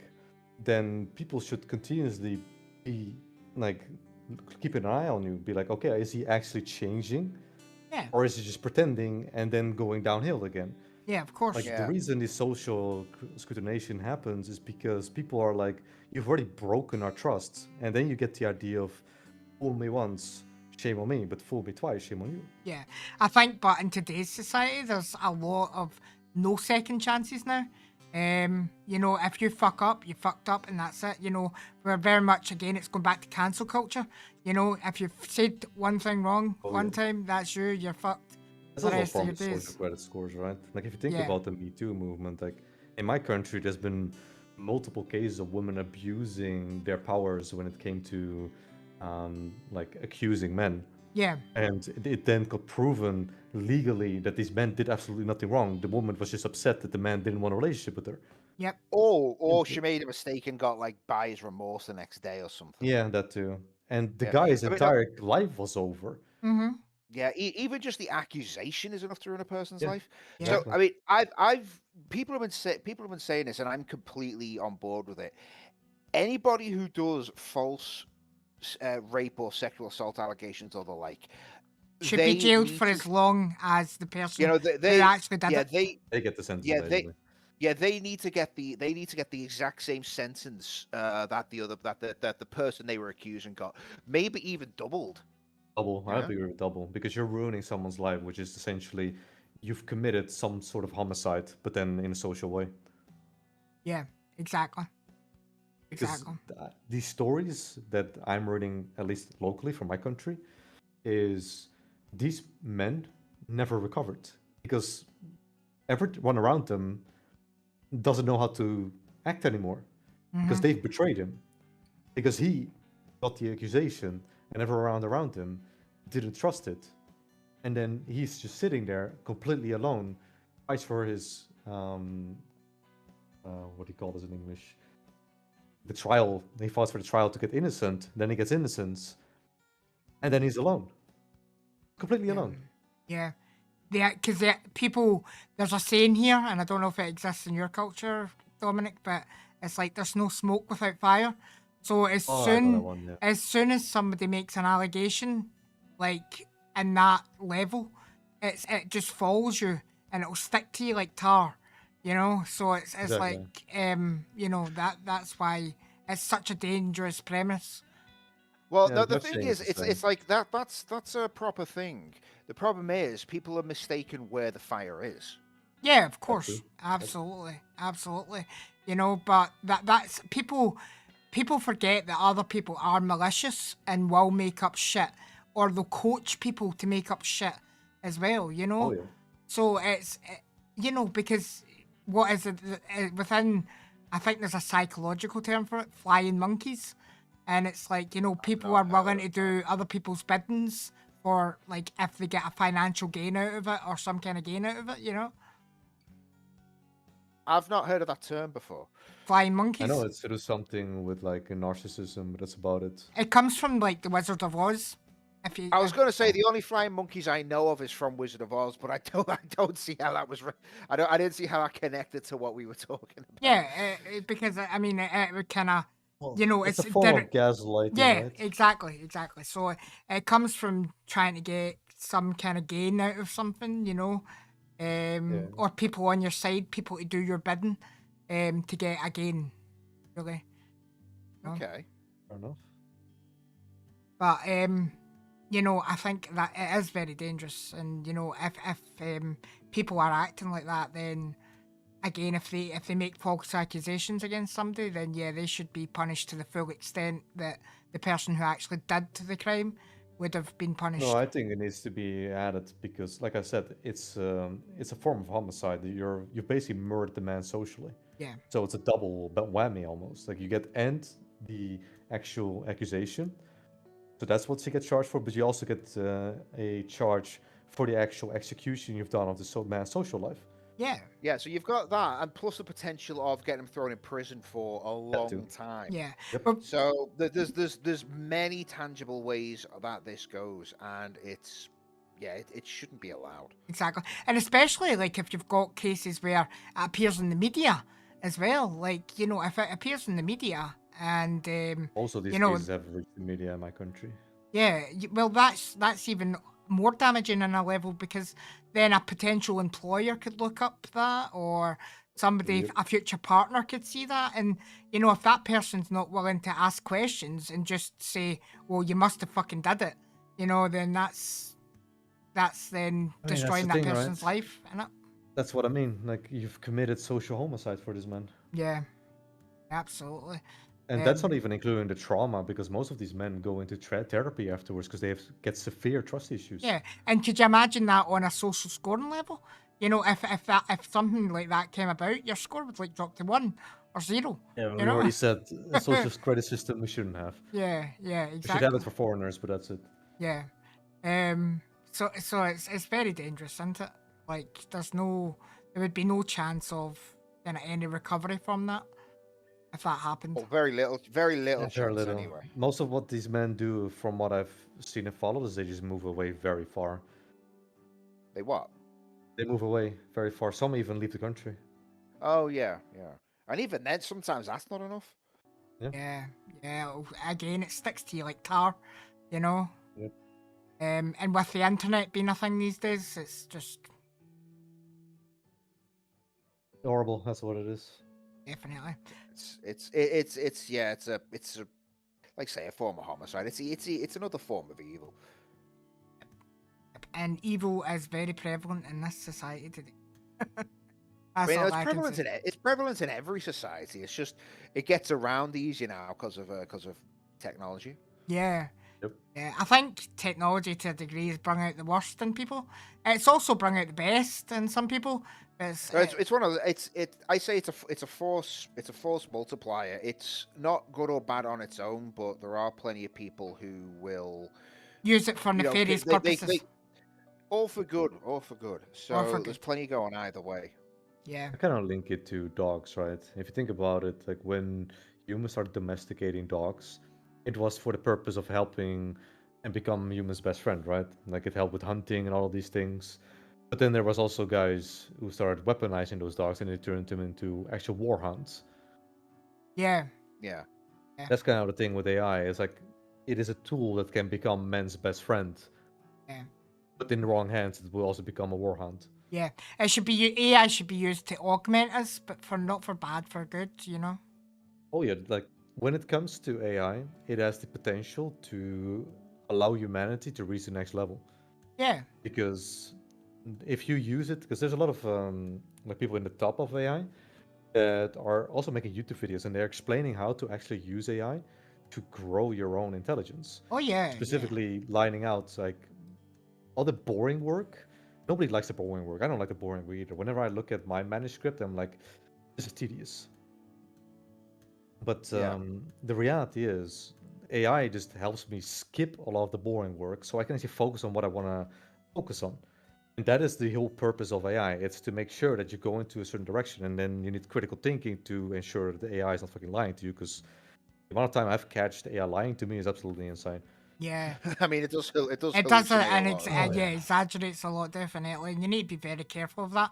then people should continuously be like keeping an eye on you. Be like, okay, is he actually changing, yeah, or is he just pretending and then going downhill again? yeah, of course. Like Yeah. the reason this social scrutination happens is because people are like, you've already broken our trust, and then you get the idea of fool me once, shame on me, but fool me twice, shame on you. Yeah, I think, but in today's society, there's a lot of no second chances now. You know, if you fuck up, you fucked up, and that's it. You know, we're very much again. It's going back to cancel culture. You know, if you've said one thing wrong Oh, one yeah. time, that's you. You're fucked. That's The also a rest of problem your with social days. credit scores, right? Like if you think Yeah. about the Me Too movement, like in my country, there's been multiple cases of women abusing their powers when it came to like accusing men. Yeah, And it then got proven legally that these men did absolutely nothing wrong. The woman was just upset that the man didn't want a relationship with her. yep, Or she made a mistake and got like buyer's remorse the next day or something. Yeah, that too. And the Yeah. guy's I mean, entire life was over. Mm-hmm. Yeah, even just the accusation is enough to ruin a person's Yeah, life. Yeah. So exactly. I mean, I've people have been saying this, and I'm completely on board with it. Anybody who does false rape or sexual assault allegations or the like, Should be they jailed need for to, as long as the you person know, who actually did yeah, it. They get the sentence yeah, they, basically. yeah, they need to get the exact same sentence that the person they were accusing got, maybe even doubled. Double. I Yeah. agree with double because you're ruining someone's life, which is essentially you've committed some sort of homicide, but then in a social way. Yeah, exactly. Because Exactly. these stories that I'm reading, at least locally from my country, is these men never recovered because everyone around them doesn't know how to act anymore because Mm-hmm. they've betrayed him. Because he got the accusation and everyone around him didn't trust it. And then he's just sitting there completely alone, fights for his what do you call this in English? The trial. He fights for the trial to get innocent. Then he gets innocence, and then he's alone, completely alone. Yeah. Because people, there's a saying here, and I don't know if it exists in your culture, Dominic, but it's like there's no smoke without fire. So Oh, I know that one. Yeah. as soon as somebody makes an allegation, like in that level, it just follows you and it'll stick to you like tar, you know. So it's Exactly. like you know that's why it's such a dangerous premise. Well, Yeah, no, the the Dutch thing saying is is, the it's same. it's like that. That's a proper thing. The problem is, people are mistaken where the fire is. Yeah, of That's course, true. absolutely, absolutely. You know, but that's people forget that other people are malicious and will make up shit, or they'll coach people to make up shit as well. You Oh know, yeah. so you know, because what is it within? I think there's a psychological term for it, flying monkeys, and it's like, you know, people are not willing heard to of do other people's biddings for, like, if they get a financial gain out of it or some kind of gain out of it. You know, I've not heard of that term before. flying I know monkeys. it's to do something with like a narcissism, but that's about it. It comes from like the Wizard of Oz. If you, I was going to say Oh. the only flying monkeys I know of is from Wizard of Oz, but I don't see how that was. I didn't see how that connected to what we were talking about. yeah, because I mean, it would kind of, you know, It's it's a form of gaslighting, yeah, right? exactly. So it comes from trying to get some kind of gain out of something, you know, Yeah. or people on your side, people to do your bidding, to get a gain, really. No? Okay. Fair enough. But you know, I think that it is very dangerous, and you know, if people are acting like that, then again, if they make false accusations against somebody, then yeah, they should be punished to the full extent that the person who actually did the crime would have been punished. No, I think it needs to be added because, like I said, it's a form of homicide. You basically murdered the man socially, Yeah, so it's a double whammy almost. Like you get and the actual accusation, so that's what you get charged for. But you also get a charge for the actual execution you've done of the man's social life. yeah, Yeah, so you've got that, and plus the potential of getting him thrown in prison for a That too. long time. yeah. Yep. But So there's many tangible ways that this goes, and it's it shouldn't be allowed. exactly, and especially like if you've got cases where it appears in the media as well, like you know, if it appears in the media and Also, these you know, cases have reached the media in my country. yeah, well, that's even more damaging on a level because then a potential employer could look up that, or somebody, Yep. a future partner could see that, and you know, if that person's not willing to ask questions and just say, "Well, you must have fucking did it," you know, then that's then I mean, that's destroying the that thing, person's right? life, innit? That's what I mean. Like you've committed social homicide for this man. Yeah, absolutely. And that's not Um, even including the trauma, because most of these men go into therapy afterwards because they get severe trust issues. Yeah, and could you imagine that on a social scoring level? You know, if something like that came about, your score would like drop to 1 or 0. Yeah, You we know? already said a social credit system we shouldn't have. Yeah, We should have exactly. it for foreigners, but that's it. Yeah. So it's very dangerous, isn't it? Like there would be no chance of any recovery from that. if that happened. Oh, very little Very chance little. anyway. Most of what these men do, from what I've seen and followed, is they just move away very far. They what? They move away very far. Some even leave the country. Oh yeah. And even then, sometimes that's not enough. Yeah. Again, it sticks to you like tar, you know. Yep. And with the internet being a thing these days, it's just Horrible. That's what it is. definitely. It's a like say a form of homicide. It's another form of evil. And evil is very prevalent in this society today. I That's mean, all it's I can prevalent say. it's prevalent in every society. It's just it gets around easier now because of technology. Yeah. Yep. Yeah, I think technology to a degree has brought out the worst in people. It's also brought out the best in some people. It's one of the, I say it's a force multiplier. It's not good or bad on its own, but there are plenty of people who will use it for you know, nefarious they- purposes. all for good, all for good. So All for there's good. plenty going either way. Yeah. I kind of link it to dogs, right? If you think about it, like when humans started domesticating dogs, it was for the purpose of helping and become humans' best friend, right? Like it helped with hunting and all of these things. But then there was also guys who started weaponizing those dogs and they turned them into actual war hounds. Yeah. Yeah. That's kind of the thing with AI. It's like it is a tool that can become man's best friend. Yeah. But in the wrong hands, it will also become a war hound. Yeah. It should be AI should be used to augment us, but for not for bad, for good, you know? Oh yeah, like when it comes to AI, it has the potential to allow humanity to reach the next level. Yeah. Because if you use it, because there's a lot of like people in the top of AI that are also making YouTube videos and they're explaining how to actually use AI to grow your own intelligence. Oh yeah. Specifically lining out like all the boring work. Nobody likes the boring work. I don't like the boring work either. Whenever I look at my manuscript, I'm like, this is tedious. But Yeah. the reality is, AI just helps me skip a lot of the boring work so I can actually focus on what I want to focus on. And that is the whole purpose of AI. It's to make sure that you go into a certain direction, and then you need critical thinking to ensure that the AI is not fucking lying to you. Because the amount of time I've catched AI lying to me is absolutely insane. Yeah. I mean, it does. It does. It does hallucinate a and lot. yeah, exaggerates a lot, definitely. And you need to be very careful of that.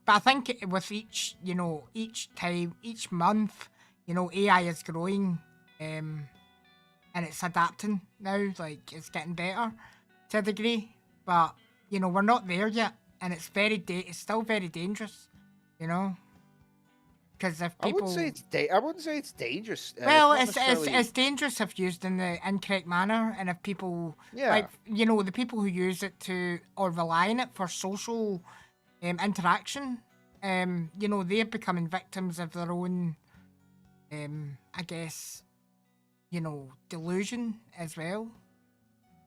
But I think with each, you know, each time, each month, you know, AI is growing, and it's adapting now. Like it's getting better to a degree, but you know, we're not there yet, and it's it's still very dangerous, you know, because if I people, wouldn't say it's I wouldn't say it's dangerous. well, not it's necessarily- dangerous if used in the incorrect manner, and if people Yeah. like you know the people who use it to or rely on it for social interaction, you know they're becoming victims of their own, I guess, you know, delusion as well.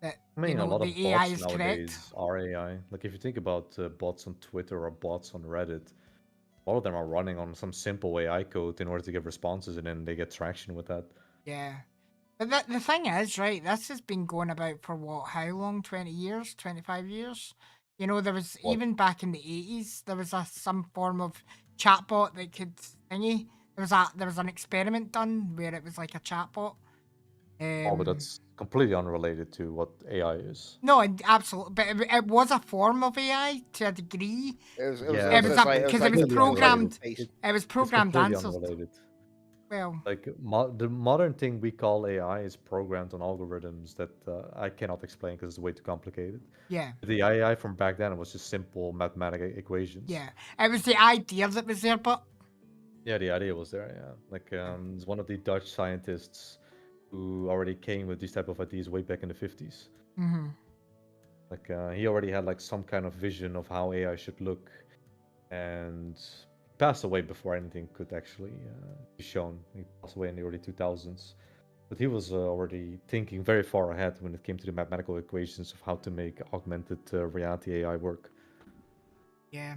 That I mean, you a know lot of the AI bots is correct. nowadays are AI. Like if you think about bots on Twitter or bots on Reddit, all of them are running on some simple AI code in order to get responses, and then they get traction with that. Yeah. But the thing is, right, this has been going about for what, how long? 20 years? 25 years? You know, there was, What? even back in the 80s, there was some form of chatbot that could thingy. There was an experiment done where it was like a chatbot. Oh, but that's completely unrelated to what AI is. No, absolutely. But it was a form of AI to a degree. Yeah, It was but up- it's 'cause it was completely programmed. unrelated. It was It's programmed completely answers. unrelated. Well, Like the modern thing we call AI is programmed on algorithms that I cannot explain because it's way too complicated. yeah. The AI from back then was just simple mathematical equations. Yeah. It was the idea that was there, but Yeah, the idea was there. Yeah, like it's one of the Dutch scientists who already came with these type of ideas way back in the 50s. Like he already had like some kind of vision of how AI should look, and passed away before anything could actually be shown. He passed away in the early 2000s, but he was already thinking very far ahead when it came to the mathematical equations of how to make augmented reality AI work. yeah.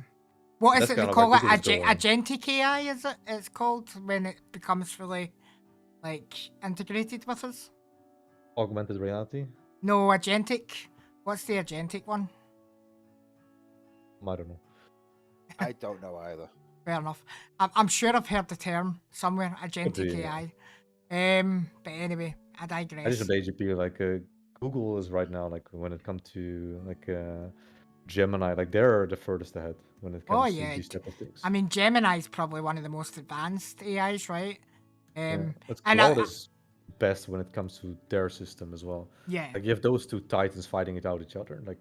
What is That's it they kinda call where it? Google is going. Agentic AI, is it? It's called when it becomes fully, like, integrated with us. Augmented reality? No, agentic. What's the agentic one? I don't know. I don't know either. Fair enough. I'm sure I've heard the term somewhere, agentic be, yeah. AI. But anyway, I I digress. just AGP like Google is right now like when it comes to like Gemini, like they're the furthest ahead when it Oh comes to yeah, these type of things. I mean Gemini is probably one of the most advanced AIs, right? Yeah, but And Claude is best when it comes to their system as well. yeah, Like you have those two titans fighting it out each other. Like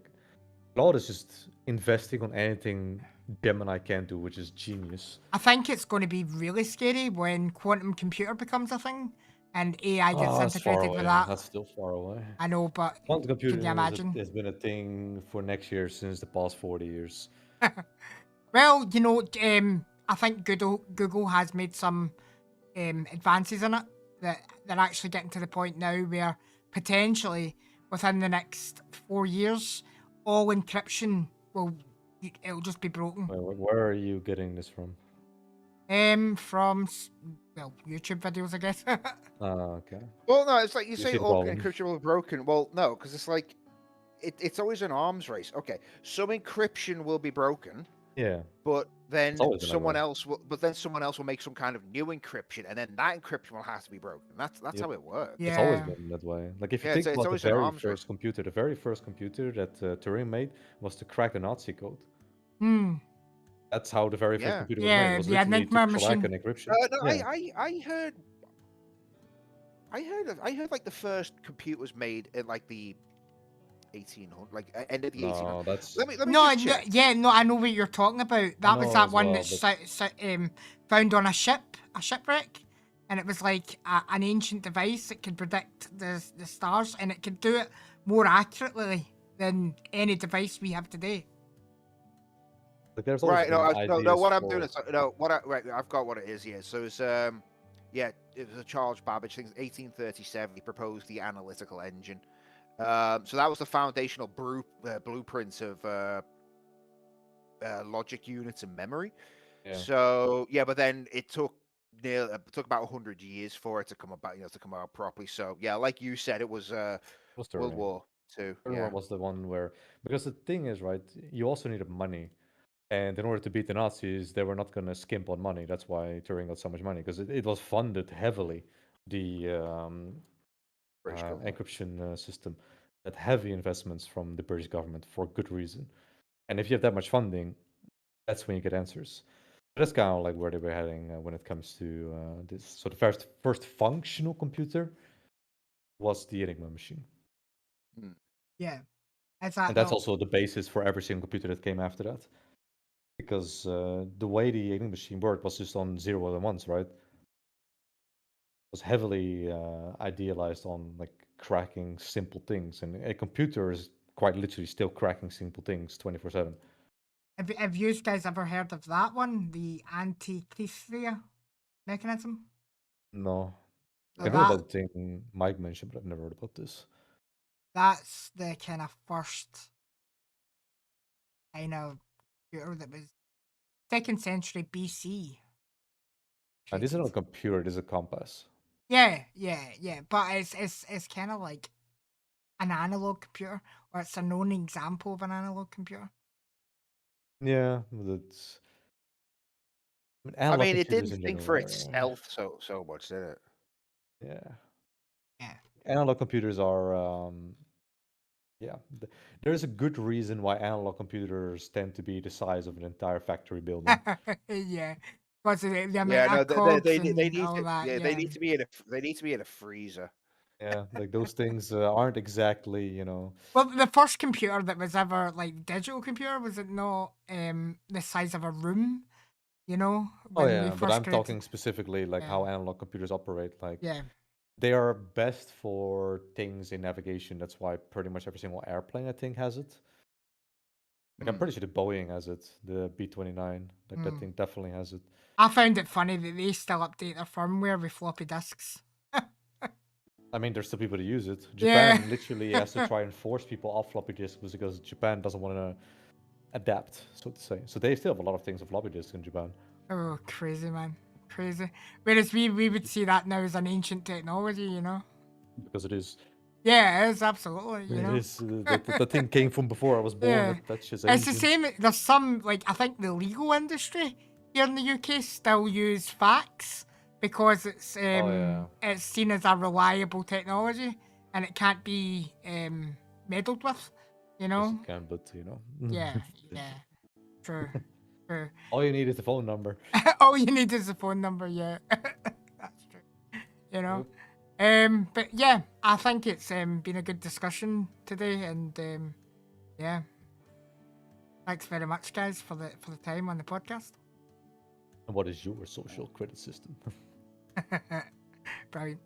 Claude is just investing on anything Gemini can do, which is genius. I think it's going to be really scary when quantum computer becomes a thing and AI gets That's far integrated away. with that. That's still far away. I know, but Quantum computing can you imagine? has been a thing for next year since the past 40 years. Well, you know, I think Google has made some advances in it that they're actually getting to the point now where potentially within the next 4 years, all encryption it'll just be broken. Where are you getting this from? From well, YouTube videos, I guess. Okay. Well, no, it's like you You say see the all problem? encryption will be broken. Well, no, because it's like it's always an arms race. Okay, some encryption will be broken, Yeah. but then always been that someone way. else will make some kind of new encryption, and then that encryption will have to be broken. That's Yep. how it works. It's always Yeah. been that way. Like if you Yeah, think it's about the always an very arms race. first computer, the very first computer that Turing made was to crack the Nazi code. Hmm. That's how the very first Yeah. computer was Yeah, made. Was the literally to Enigma crack machine. an encryption. No, Yeah. I heard like the first computer was made in like the 1800, like end of the 1800s. No, that's Let me No, just no, check. yeah, no, I know what you're talking about. That was know that as one well, that's found on a shipwreck, and it was like an ancient device that could predict the stars, and it could do it more accurately than any device we have today. like there's always Right, been no, ideas what I'm for- doing is right, I've got what it is here. So it's yeah, it was a Charles Babbage thing, 1837. He proposed the analytical engine. So that was the foundational blueprint of logic units and memory. Yeah. So yeah, but then it took about 100 years for it to come about, to come out properly. So yeah, like you said, it was was World Turing. War II. Turing Yeah. was the one where, because the thing is, right, you also needed money. And in order to beat the Nazis, they were not going to skimp on money. That's why Turing got so much money, because it was funded heavily, the British government. encryption system, had heavy investments from the British government for good reason. And if you have that much funding, that's when you get answers. That's kind of like where they were heading when it comes to this. So the first functional computer was the Enigma machine. Yeah, And that's also the basis for every single computer that came after that. Because the way the Enigma machine worked was just on 0s and 1s, right? It was heavily idealized on like cracking simple things, and a computer is quite literally still cracking simple things 24/7. Have you guys ever heard of that one, the Antikythera mechanism? No, So I heard about the thing Mike mentioned, but I've never heard about this. That's the kind of first kind of computer that was 2nd century BC. And this is not a created. computer; this is a compass. Yeah. But it's kind of like an analog computer, or it's a known example of an analog computer. Yeah, but it's. I analog mean, it computers didn't in think for general its are- stealth so much, did it? Yeah. Analog computers are. Yeah, there's a good reason why analog computers tend to be the size of an entire factory building. Yeah. What's the amount Yeah, no, of cogs they and need all to. that? Yeah, Yeah. they need to be in a freezer. Yeah, like those things aren't exactly, you know. Well, the first computer that was ever like digital computer, was it not the size of a room? You know, Oh when we yeah, but first I'm created- talking specifically like how analog computers operate. Like Yeah. they are best for things in navigation. That's why pretty much every single airplane I think has it. Like I'm pretty sure the Boeing has it, the B-29. Like that thing definitely has it. I found it funny that they still update their firmware with floppy disks. I mean, there's still people that use it. Yeah. Japan literally has to try and force people off floppy disks because Japan doesn't want to adapt, so to say. So they still have a lot of things on floppy disks in Japan. Oh, crazy, man. Crazy. Whereas we would see that now as an ancient technology, you know? Because it is. Yeah, it is, absolutely, you know? It is. The thing came from before I was born. Yeah. That's just It's the ancient. same, there's some, like, I think the legal industry here in the UK still use fax because it's yeah. it's seen as a reliable technology and it can't be meddled with. You Yes, know? it can, but you know. Yeah, yeah. True. True. All you need is the phone number. All you need is a phone number, yeah. That's true. You know? But yeah, I think it's been a good discussion today, and yeah. Thanks very much, guys, for the time on the podcast. And what is your social credit system? Brilliant.